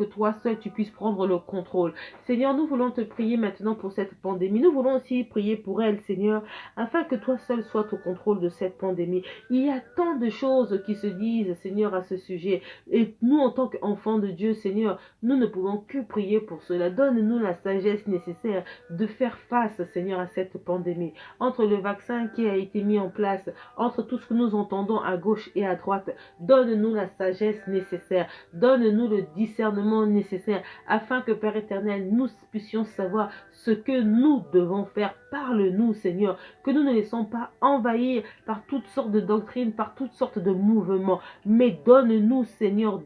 tu puisses prendre le contrôle. Seigneur, nous voulons te prier maintenant pour cette pandémie, nous voulons aussi prier pour elle, Seigneur, afin que toi seul sois au contrôle de cette pandémie. Il y a tant de choses qui se disent, Seigneur, à ce sujet, et nous, en tant qu'enfants de Dieu, Seigneur, nous ne pouvons que prier pour cela. Donne-nous la sagesse nécessaire de faire face, Seigneur, à cette pandémie. Entre le vaccin qui a été mis en place, entre tout ce que nous entendons à gauche et à droite, donne-nous la sagesse nécessaire, donne-nous le discernement nécessaire, afin que, Père éternel, nous puissions savoir ce que nous devons faire. Parle-nous, Seigneur, que nous ne laissons pas envahir par toutes sortes de doctrines, par toutes sortes de mouvements, mais donne-nous, Seigneur,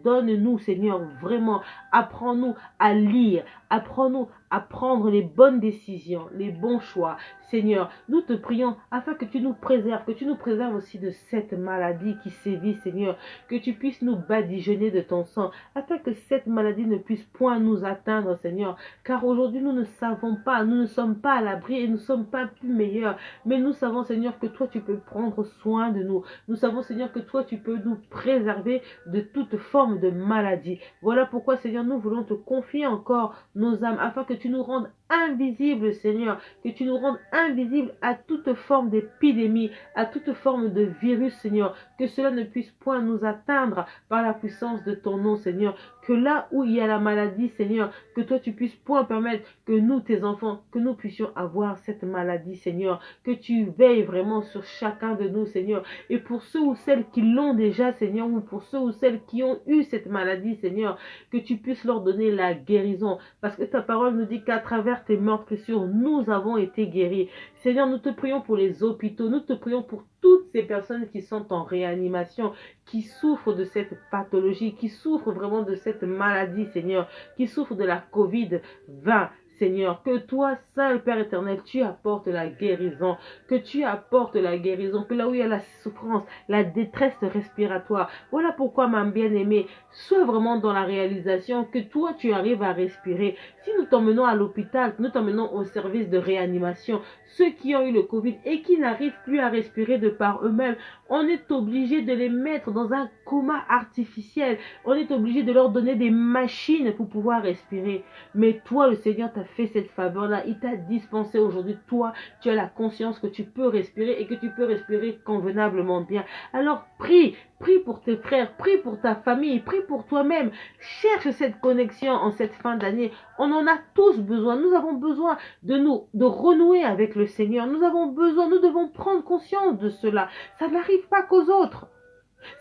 vraiment, apprends-nous à lire, apprends-nous à prendre les bonnes décisions, les bons choix. Seigneur, nous te prions afin que tu nous préserves aussi de cette maladie qui sévit, Seigneur, que tu puisses nous badigeonner de ton sang, afin que cette maladie ne puisse point nous atteindre, Seigneur, car aujourd'hui nous ne savons pas, nous ne sommes pas à l'abri et nous ne sommes pas plus meilleurs, mais nous savons, Seigneur, que toi tu peux prendre soin de nous. Nous savons, Seigneur, que toi tu peux nous préserver de toute forme de maladie. Voilà pourquoi, Seigneur, nous voulons te confier encore nos âmes, afin que tu nous rendes invisibles, Seigneur, que tu nous rendes invisibles à toute forme d'épidémie, à toute forme de virus, Seigneur, que cela ne puisse point nous atteindre par la puissance de ton nom, Seigneur, que là où il y a la maladie, Seigneur, que toi tu puisses point permettre que nous, tes enfants, que nous puissions avoir cette maladie, Seigneur, que tu veilles vraiment sur chacun de nous, Seigneur, et pour ceux ou celles qui l'ont déjà, Seigneur, ou pour ceux ou celles qui ont eu cette maladie, Seigneur, que tu puisses leur donner la guérison, parce que ta parole nous dit qu'à travers tes meurtrissures, nous avons été guéris. Seigneur, nous te prions pour les hôpitaux, nous te prions pour toutes ces personnes qui sont en réanimation, qui souffrent de cette pathologie, qui souffrent vraiment de cette maladie, Seigneur, qui souffrent de la COVID-20. Seigneur, que toi, Saint Père éternel, tu apportes la guérison, que tu apportes la guérison, que là où il y a la souffrance, la détresse respiratoire, voilà pourquoi, ma bien-aimée, sois vraiment dans la réalisation que toi, tu arrives à respirer. Si nous t'emmenons à l'hôpital, nous t'emmenons au service de réanimation, ceux qui ont eu le Covid et qui n'arrivent plus à respirer de par eux-mêmes, on est obligé de les mettre dans un coma artificiel. On est obligé de leur donner des machines pour pouvoir respirer. Mais toi, le Seigneur t'a fait cette faveur-là. Il t'a dispensé aujourd'hui. Toi, tu as la conscience que tu peux respirer et que tu peux respirer convenablement bien. Alors prie. Prie pour tes frères, prie pour ta famille, prie pour toi-même. Cherche cette connexion en cette fin d'année. On en a tous besoin. Nous avons besoin de renouer avec le Seigneur. Nous devons prendre conscience de cela. Ça n'arrive pas qu'aux autres.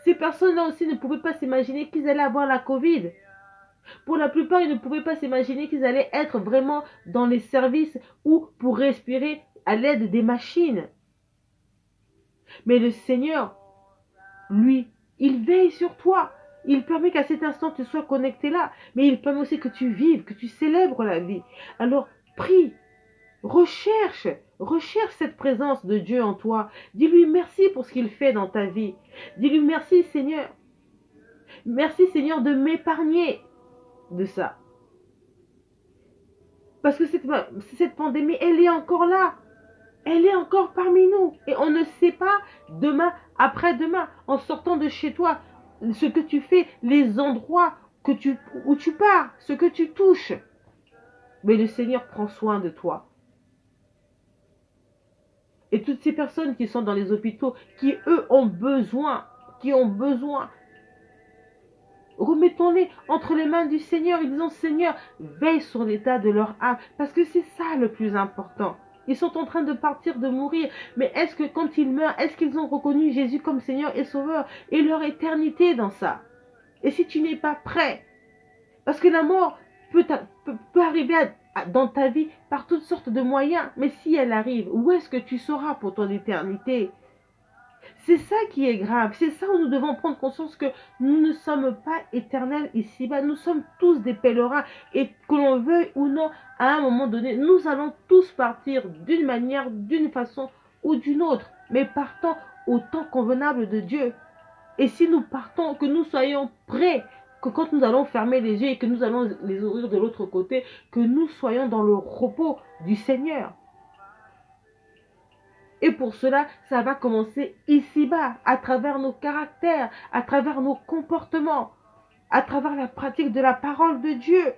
Ces personnes-là aussi ne pouvaient pas s'imaginer qu'ils allaient avoir la Covid. Pour la plupart, ils ne pouvaient pas s'imaginer qu'ils allaient être vraiment dans les services ou pour respirer à l'aide des machines. Mais le Seigneur, lui, il veille sur toi. Il permet qu'à cet instant tu sois connecté là. Mais il permet aussi que tu vives, que tu célèbres la vie. Alors, prie, recherche cette présence de Dieu en toi. Dis-lui merci pour ce qu'il fait dans ta vie. Dis-lui merci Seigneur. Merci Seigneur de m'épargner de ça. Parce que cette pandémie, elle est encore là. Elle est encore parmi nous. Et on ne sait pas demain, après-demain, en sortant de chez toi, ce que tu fais, les endroits où tu pars, ce que tu touches. Mais le Seigneur prend soin de toi. Et toutes ces personnes qui sont dans les hôpitaux, qui eux ont besoin, remettons-les entre les mains du Seigneur et disons, Seigneur, veille sur l'état de leur âme, parce que c'est ça le plus important. Ils sont en train de partir, de mourir, mais est-ce que quand ils meurent, est-ce qu'ils ont reconnu Jésus comme Seigneur et Sauveur et leur éternité dans ça? Et si tu n'es pas prêt, parce que la mort peut arriver dans ta vie par toutes sortes de moyens, mais si elle arrive, où est-ce que tu seras pour ton éternité? C'est ça qui est grave, c'est ça où nous devons prendre conscience que nous ne sommes pas éternels ici-bas, nous sommes tous des pèlerins et que l'on veuille ou non, à un moment donné, nous allons tous partir d'une manière, d'une façon ou d'une autre, mais partons au temps convenable de Dieu. Et si nous partons, que nous soyons prêts, que quand nous allons fermer les yeux et que nous allons les ouvrir de l'autre côté, que nous soyons dans le repos du Seigneur. Et pour cela, ça va commencer ici-bas, à travers nos caractères, à travers nos comportements, à travers la pratique de la parole de Dieu.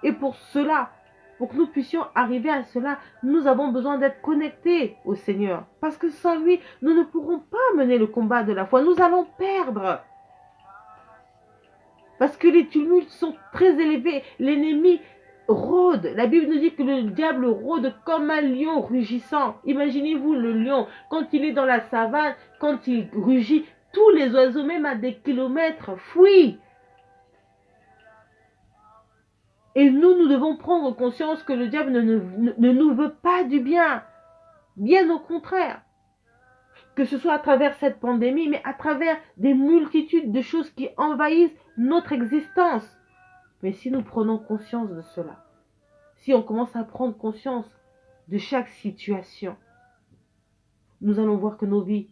Et pour cela, pour que nous puissions arriver à cela, nous avons besoin d'être connectés au Seigneur. Parce que sans lui, nous ne pourrons pas mener le combat de la foi. Nous allons perdre. Parce que les tumultes sont très élevés. L'ennemi rôde. La Bible nous dit que le diable rôde comme un lion rugissant. Imaginez-vous le lion, quand il est dans la savane, quand il rugit, tous les oiseaux, même à des kilomètres, fuient. Et nous devons prendre conscience que le diable ne nous veut pas du bien. Bien au contraire. Que ce soit à travers cette pandémie, mais à travers des multitudes de choses qui envahissent notre existence. Mais si nous prenons conscience de cela, si on commence à prendre conscience de chaque situation, nous allons voir que nos vies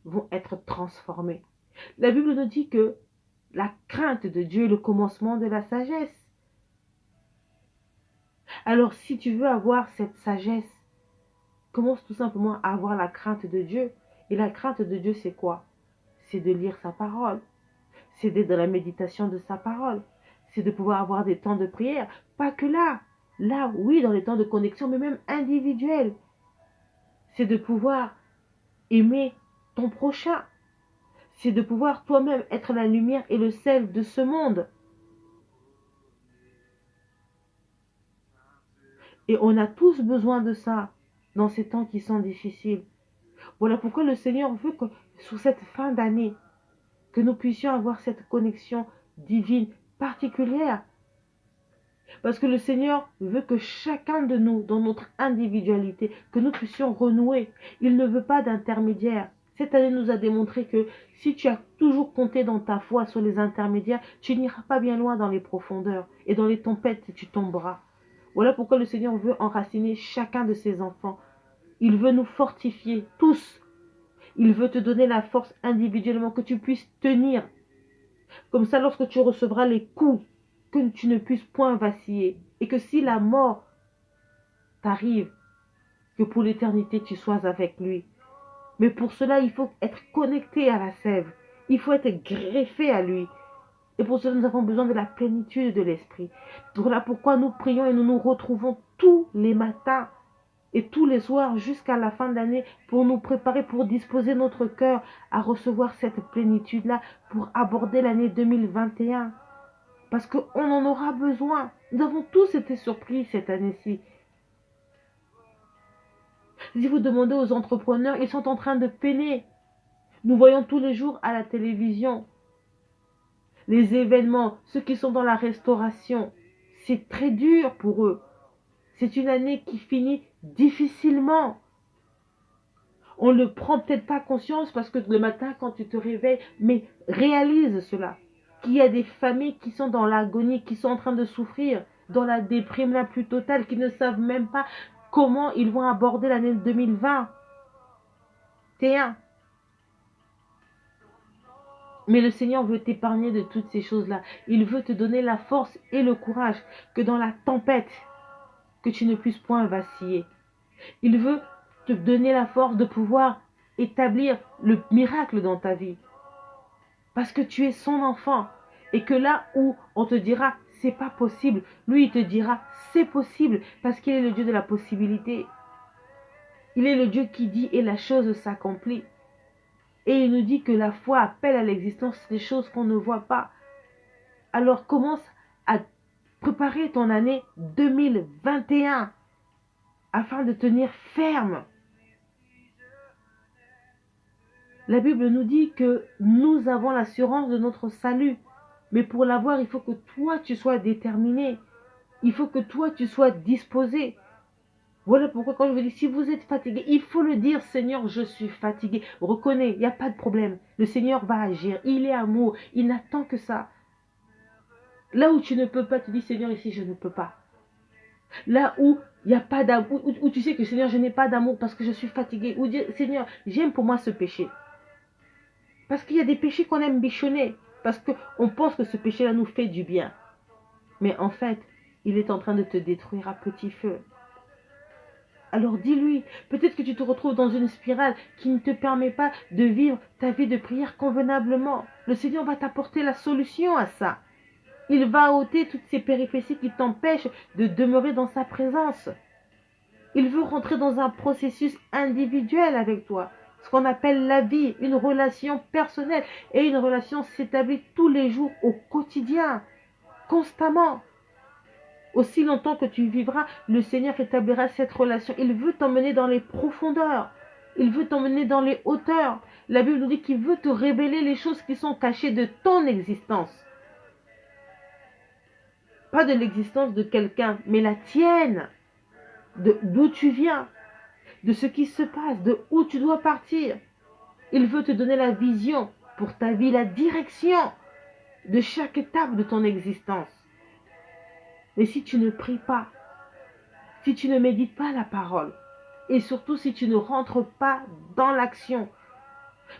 vont être transformées. La Bible nous dit que la crainte de Dieu est le commencement de la sagesse. Alors si tu veux avoir cette sagesse, commence tout simplement à avoir la crainte de Dieu. Et la crainte de Dieu, c'est quoi? C'est de lire sa parole. C'est d'être dans la méditation de sa parole. C'est de pouvoir avoir des temps de prière. Pas que là. Là, oui, dans les temps de connexion, mais même individuels. C'est de pouvoir aimer ton prochain. C'est de pouvoir toi-même être la lumière et le sel de ce monde. Et on a tous besoin de ça dans ces temps qui sont difficiles. Voilà pourquoi le Seigneur veut que sur cette fin d'année, que nous puissions avoir cette connexion divine particulière. Parce que le Seigneur veut que chacun de nous, dans notre individualité, que nous puissions renouer. Il ne veut pas d'intermédiaire. Cette année nous a démontré que si tu as toujours compté dans ta foi sur les intermédiaires, tu n'iras pas bien loin dans les profondeurs. Et dans les tempêtes, tu tomberas. Voilà pourquoi le Seigneur veut enraciner chacun de ses enfants. Il veut nous fortifier tous. Il veut te donner la force individuellement que tu puisses tenir. Comme ça, lorsque tu recevras les coups, que tu ne puisses point vaciller. Et que si la mort t'arrive, que pour l'éternité tu sois avec lui. Mais pour cela, il faut être connecté à la sève. Il faut être greffé à lui. Et pour cela, nous avons besoin de la plénitude de l'esprit. Voilà pourquoi nous prions et nous nous retrouvons tous les matins et tous les soirs jusqu'à la fin de l'année pour nous préparer, pour disposer notre cœur à recevoir cette plénitude-là, pour aborder l'année 2021. Parce qu'on en aura besoin. Nous avons tous été surpris cette année-ci. Si vous demandez aux entrepreneurs, ils sont en train de peiner. Nous voyons tous les jours à la télévision les événements, ceux qui sont dans la restauration. C'est très dur pour eux. C'est une année qui finit difficilement. On ne prend peut-être pas conscience parce que le matin quand tu te réveilles, mais réalise cela. Qu'il y a des familles qui sont dans l'agonie, qui sont en train de souffrir, dans la déprime la plus totale, qui ne savent même pas comment ils vont aborder l'année 2020. Mais le Seigneur veut t'épargner de toutes ces choses-là. Il veut te donner la force et le courage que dans la tempête, que tu ne puisses point vaciller. Il veut te donner la force de pouvoir établir le miracle dans ta vie. Parce que tu es son enfant. Et que là où on te dira c'est pas possible, lui il te dira c'est possible parce qu'il est le Dieu de la possibilité. Il est le Dieu qui dit et la chose s'accomplit. Et il nous dit que la foi appelle à l'existence des choses qu'on ne voit pas. Alors commence à préparer ton année 2021 afin de tenir ferme. La Bible nous dit que nous avons l'assurance de notre salut. Mais pour l'avoir, il faut que toi tu sois déterminé. Il faut que toi tu sois disposé. Voilà pourquoi quand je vous dis, si vous êtes fatigué, il faut le dire, Seigneur, je suis fatigué. Reconnais, il n'y a pas de problème. Le Seigneur va agir. Il est amour. Il n'attend que ça. Là où tu ne peux pas, tu dis, Seigneur, ici, je ne peux pas. Là où il n'y a pas d'amour, où tu sais que, Seigneur, je n'ai pas d'amour parce que je suis fatigué. Ou dire, Seigneur, j'aime pour moi ce péché. Parce qu'il y a des péchés qu'on aime bichonner. Parce qu'on pense que ce péché-là nous fait du bien. Mais en fait, il est en train de te détruire à petit feu. Alors dis-lui, peut-être que tu te retrouves dans une spirale qui ne te permet pas de vivre ta vie de prière convenablement. Le Seigneur va t'apporter la solution à ça. Il va ôter toutes ces péripéties qui t'empêchent de demeurer dans sa présence. Il veut rentrer dans un processus individuel avec toi. Ce qu'on appelle la vie, une relation personnelle. Et une relation s'établit tous les jours au quotidien, constamment. Aussi longtemps que tu vivras, le Seigneur établira cette relation. Il veut t'emmener dans les profondeurs. Il veut t'emmener dans les hauteurs. La Bible nous dit qu'il veut te révéler les choses qui sont cachées de ton existence. Pas de l'existence de quelqu'un, mais la tienne. D'où tu viens. De ce qui se passe. De où tu dois partir. Il veut te donner la vision pour ta vie, la direction de chaque étape de ton existence. Mais si tu ne pries pas, si tu ne médites pas la parole, et surtout si tu ne rentres pas dans l'action,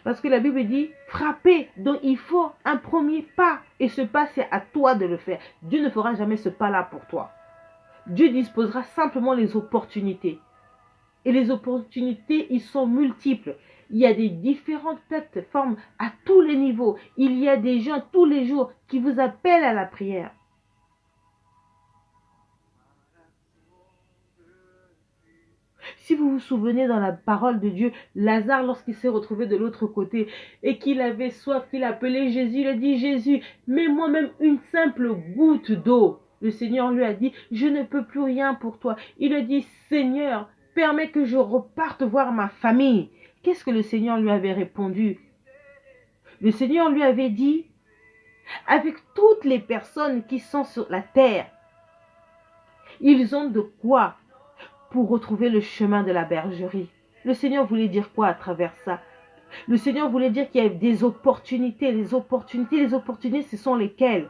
parce que la Bible dit, frapper, donc il faut un premier pas, et ce pas c'est à toi de le faire. Dieu ne fera jamais ce pas-là pour toi. Dieu disposera simplement les opportunités. Et les opportunités, ils sont multiples. Il y a des différentes plateformes à tous les niveaux. Il y a des gens tous les jours qui vous appellent à la prière. Si vous vous souvenez dans la parole de Dieu, Lazare, lorsqu'il s'est retrouvé de l'autre côté et qu'il avait soif, qu'il appelait Jésus, il a dit, Jésus, mets-moi même une simple goutte d'eau. Le Seigneur lui a dit, je ne peux plus rien pour toi. Il a dit, Seigneur, permets que je reparte voir ma famille. Qu'est-ce que le Seigneur lui avait répondu? Le Seigneur lui avait dit, avec toutes les personnes qui sont sur la terre, ils ont de quoi pour retrouver le chemin de la bergerie. Le Seigneur voulait dire quoi à travers ça? Le Seigneur voulait dire qu'il y a des opportunités. Les opportunités, ce sont lesquelles?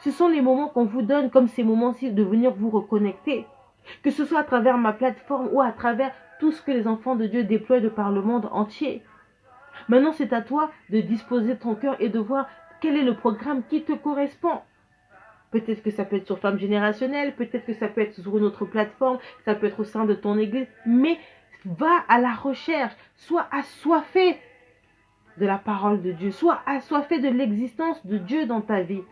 Ce sont les moments qu'on vous donne, comme ces moments-ci, de venir vous reconnecter. Que ce soit à travers ma plateforme ou à travers tout ce que les enfants de Dieu déploient de par le monde entier. Maintenant, c'est à toi de disposer ton cœur et de voir quel est le programme qui te correspond. Peut-être que ça peut être sur Femme Générationnelle, peut-être que ça peut être sur une autre plateforme, ça peut être au sein de ton église, mais va à la recherche, sois assoiffé de la parole de Dieu, sois assoiffé de l'existence de Dieu dans ta vie.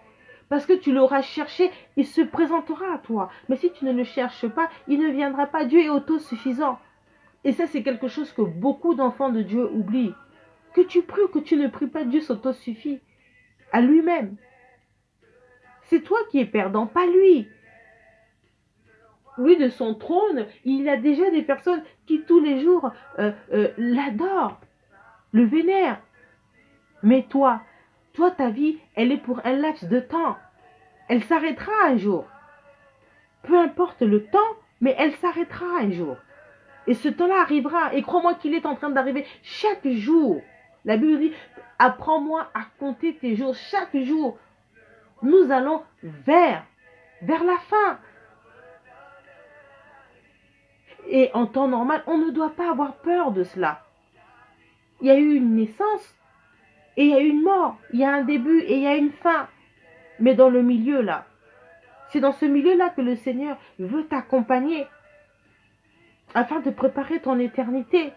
Parce que tu l'auras cherché, il se présentera à toi. Mais si tu ne le cherches pas, il ne viendra pas. Dieu est autosuffisant. Et ça, c'est quelque chose que beaucoup d'enfants de Dieu oublient. Que tu pries ou que tu ne pries pas, Dieu s'autosuffit à lui-même. C'est toi qui es perdant, pas lui. Lui, de son trône, il a déjà des personnes qui tous les jours l'adorent, le vénèrent. Mais toi, ta vie, elle est pour un laps de temps. Elle s'arrêtera un jour. Peu importe le temps, mais elle s'arrêtera un jour. Et ce temps-là arrivera. Et crois-moi qu'il est en train d'arriver chaque jour. La Bible dit, apprends-moi à compter tes jours. Chaque jour, nous allons vers la fin. Et en temps normal, on ne doit pas avoir peur de cela. Il y a eu une naissance et il y a eu une mort. Il y a un début et il y a une fin. Mais dans le milieu là, c'est dans ce milieu-là que le Seigneur veut t'accompagner afin de préparer ton éternité.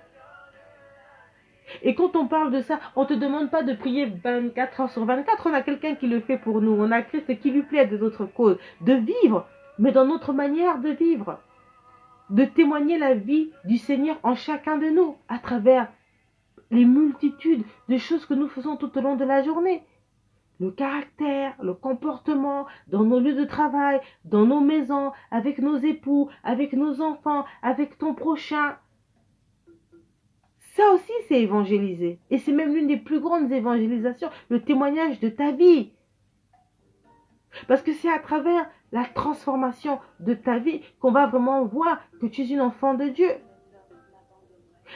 Et quand on parle de ça, on ne te demande pas de prier 24 heures sur 24. On a quelqu'un qui le fait pour nous. On a Christ qui lui plaît de notre cause. De vivre, mais dans notre manière de vivre. De témoigner la vie du Seigneur en chacun de nous, à travers les multitudes de choses que nous faisons tout au long de la journée. Le caractère, le comportement, dans nos lieux de travail, dans nos maisons, avec nos époux, avec nos enfants, avec ton prochain. Ça aussi, c'est évangéliser. Et c'est même l'une des plus grandes évangélisations, le témoignage de ta vie. Parce que c'est à travers la transformation de ta vie qu'on va vraiment voir que tu es une enfant de Dieu.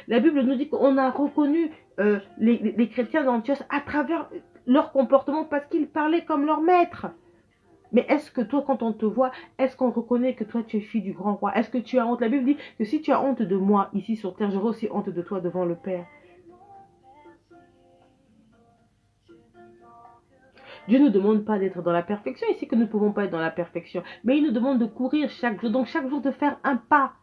La Bible nous dit qu'on a reconnu les chrétiens d'Antioche à travers leur comportement parce qu'ils parlaient comme leur maître. Mais est-ce que toi, quand on te voit, est-ce qu'on reconnaît que toi, tu es fille du grand roi? Est-ce que tu as honte? La Bible dit que si tu as honte de moi ici sur terre, j'aurai aussi honte de toi devant le Père. Dieu ne nous demande pas d'être dans la perfection ici, que nous ne pouvons pas être dans la perfection. Mais il nous demande de courir chaque jour. Donc chaque jour de faire un pas.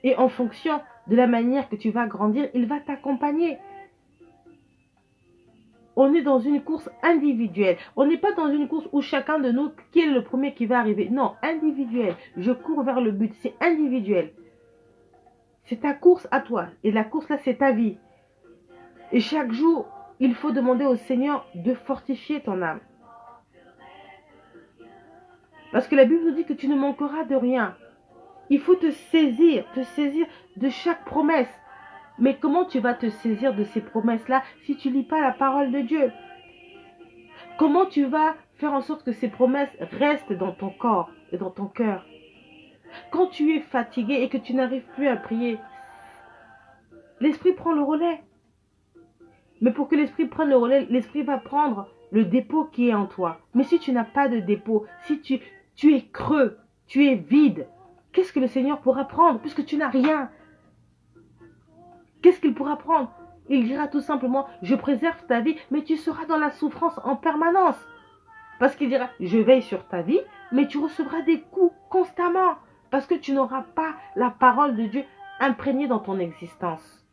Et en fonction de la manière que tu vas grandir, il va t'accompagner. On est dans une course individuelle. On n'est pas dans une course où chacun de nous, qui est le premier qui va arriver. Non, individuel. Je cours vers le but. C'est individuel. C'est ta course à toi. Et la course là, c'est ta vie. Et chaque jour, il faut demander au Seigneur de fortifier ton âme. Parce que la Bible nous dit que tu ne manqueras de rien. Il faut te saisir de chaque promesse. Mais comment tu vas te saisir de ces promesses-là si tu ne lis pas la parole de Dieu? Comment tu vas faire en sorte que ces promesses restent dans ton corps et dans ton cœur? Quand tu es fatigué et que tu n'arrives plus à prier, l'esprit prend le relais. Mais pour que l'esprit prenne le relais, l'esprit va prendre le dépôt qui est en toi. Mais si tu n'as pas de dépôt, si tu es creux, tu es vide, qu'est-ce que le Seigneur pourra prendre puisque tu n'as rien? Qu'est-ce qu'il pourra prendre? Il dira tout simplement, je préserve ta vie, mais tu seras dans la souffrance en permanence. Parce qu'il dira, je veille sur ta vie, mais tu recevras des coups constamment. Parce que tu n'auras pas la parole de Dieu imprégnée dans ton existence.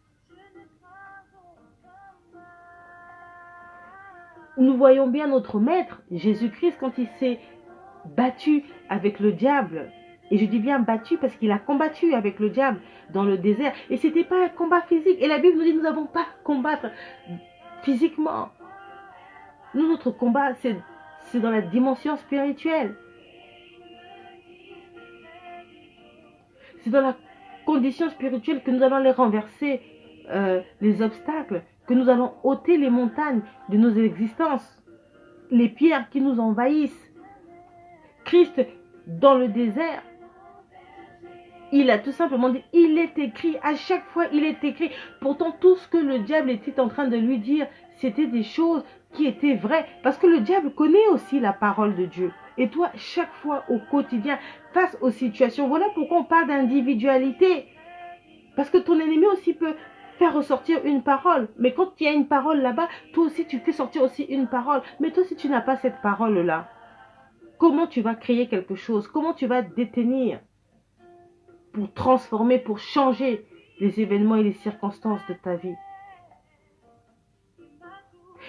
Nous voyons bien notre Maître, Jésus-Christ, quand il s'est battu avec le diable. Et je dis bien battu parce qu'il a combattu avec le diable dans le désert. Et ce n'était pas un combat physique. Et la Bible nous dit que nous n'avons pas à combattre physiquement. Nous, notre combat, c'est dans la dimension spirituelle. C'est dans la condition spirituelle que nous allons les renverser, les obstacles, que nous allons ôter les montagnes de nos existences, les pierres qui nous envahissent. Christ, dans le désert, il a tout simplement dit, il est écrit, à chaque fois il est écrit. Pourtant tout ce que le diable était en train de lui dire, c'était des choses qui était vrai. Parce que le diable connaît aussi la parole de Dieu. Et toi, chaque fois au quotidien, face aux situations, voilà pourquoi on parle d'individualité. Parce que ton ennemi aussi peut faire ressortir une parole. Mais quand il y a une parole là-bas, toi aussi tu fais sortir aussi une parole. Mais toi, si tu n'as pas cette parole-là, comment tu vas créer quelque chose? Comment tu vas détenir pour transformer, pour changer les événements et les circonstances de ta vie?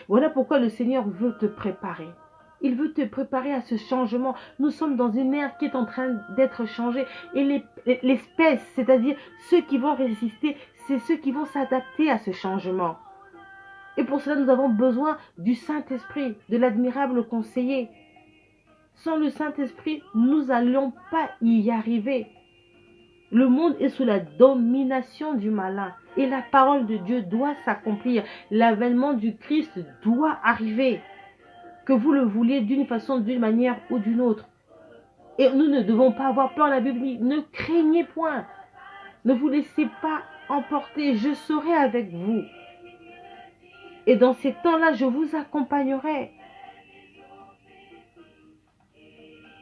Voilà pourquoi le Seigneur veut te préparer. Il veut te préparer à ce changement. Nous sommes dans une ère qui est en train d'être changée. Et l'espèce, c'est-à-dire ceux qui vont résister, c'est ceux qui vont s'adapter à ce changement. Et pour cela, nous avons besoin du Saint-Esprit, de l'admirable conseiller. Sans le Saint-Esprit, nous n'allions pas y arriver. Le monde est sous la domination du malin. Et la parole de Dieu doit s'accomplir. L'avènement du Christ doit arriver. Que vous le vouliez d'une façon, d'une manière ou d'une autre. Et nous ne devons pas avoir peur. La Bible dit, ne craignez point. Ne vous laissez pas emporter. Je serai avec vous. Et dans ces temps-là, je vous accompagnerai.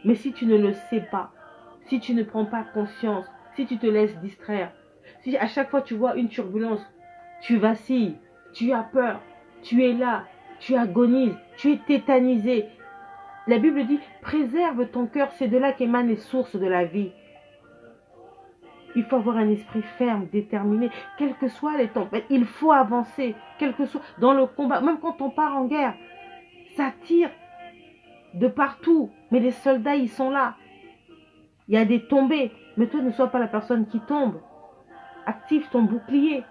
Mais si tu ne le sais pas, si tu ne prends pas conscience, si tu te laisses distraire, si à chaque fois tu vois une turbulence, tu vacilles, tu as peur, tu es là, tu agonises, tu es tétanisé. La Bible dit, préserve ton cœur, c'est de là qu'émanent les sources de la vie. Il faut avoir un esprit ferme, déterminé, quelles que soient les tempêtes. Il faut avancer, quel que soit dans le combat, même quand on part en guerre. Ça tire de partout, mais les soldats, ils sont là. Il y a des tombées, mais toi ne sois pas la personne qui tombe. Active ton bouclier.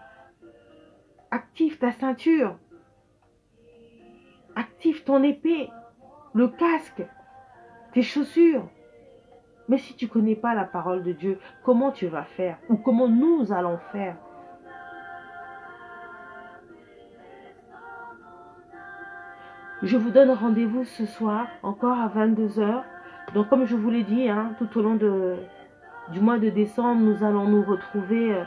Active ta ceinture. Active ton épée, le casque, tes chaussures. Mais si tu ne connais pas la parole de Dieu, comment tu vas faire? Ou comment nous allons faire? Je vous donne rendez-vous ce soir, encore à 22 h. Donc comme je vous l'ai dit, tout au long du mois de décembre, nous allons nous retrouver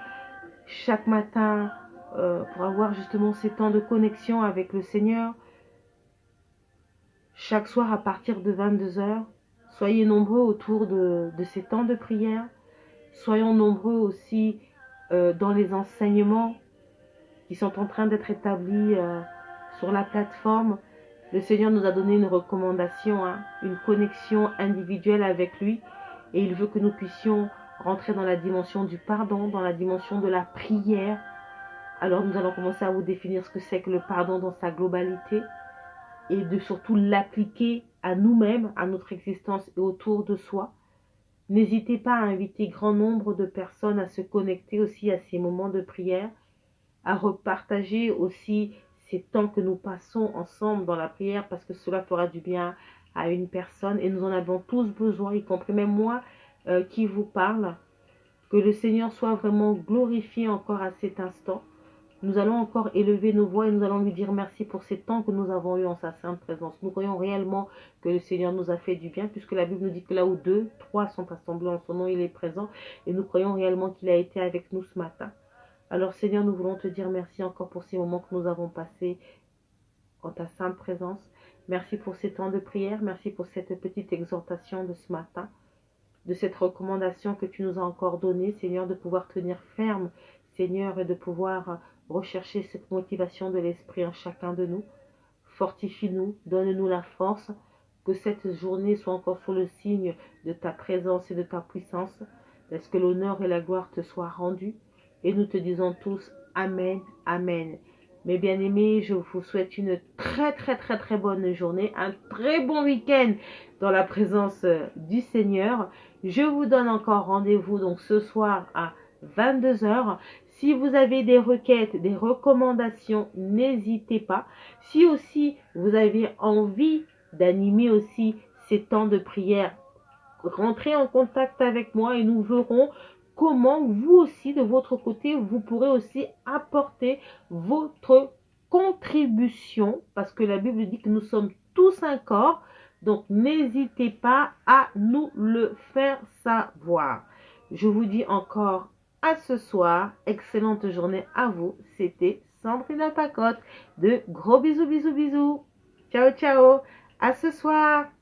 chaque matin pour avoir justement ces temps de connexion avec le Seigneur. Chaque soir à partir de 22 h. Soyez nombreux autour de ces temps de prière. Soyons nombreux aussi dans les enseignements qui sont en train d'être établis sur la plateforme. Le Seigneur nous a donné une recommandation, une connexion individuelle avec lui. Et il veut que nous puissions rentrer dans la dimension du pardon, dans la dimension de la prière. Alors nous allons commencer à vous définir ce que c'est que le pardon dans sa globalité. Et de surtout l'appliquer à nous-mêmes, à notre existence et autour de soi. N'hésitez pas à inviter grand nombre de personnes à se connecter aussi à ces moments de prière, à repartager aussi ces temps que nous passons ensemble dans la prière, parce que cela fera du bien à une personne et nous en avons tous besoin, y compris même moi qui vous parle. Que le Seigneur soit vraiment glorifié encore à cet instant. Nous allons encore élever nos voix et nous allons lui dire merci pour ces temps que nous avons eu en sa sainte présence. Nous croyons réellement que le Seigneur nous a fait du bien, puisque la Bible nous dit que là où 2, 3 sont assemblés en son nom, il est présent. Et nous croyons réellement qu'il a été avec nous ce matin. Alors Seigneur, nous voulons te dire merci encore pour ces moments que nous avons passés en ta sainte présence. Merci pour ces temps de prière, merci pour cette petite exhortation de ce matin, de cette recommandation que tu nous as encore donnée, Seigneur, de pouvoir tenir ferme, Seigneur, et de pouvoir rechercher cette motivation de l'esprit en chacun de nous. Fortifie-nous, donne-nous la force, que cette journée soit encore sous le signe de ta présence et de ta puissance. Laisse que l'honneur et la gloire te soient rendus. Et nous te disons tous Amen, Amen. Mes bien-aimés, je vous souhaite une très bonne journée, un très bon week-end dans la présence du Seigneur. Je vous donne encore rendez-vous donc ce soir à 22 h. Si vous avez des requêtes, des recommandations, n'hésitez pas. Si aussi vous avez envie d'animer aussi ces temps de prière, rentrez en contact avec moi et nous verrons comment vous aussi de votre côté, vous pourrez aussi apporter votre contribution, parce que la Bible dit que nous sommes tous un corps. Donc n'hésitez pas à nous le faire savoir. Je vous dis encore à ce soir. Excellente journée à vous. C'était Sandrine Pacotte. De gros bisous. Ciao, ciao. À ce soir.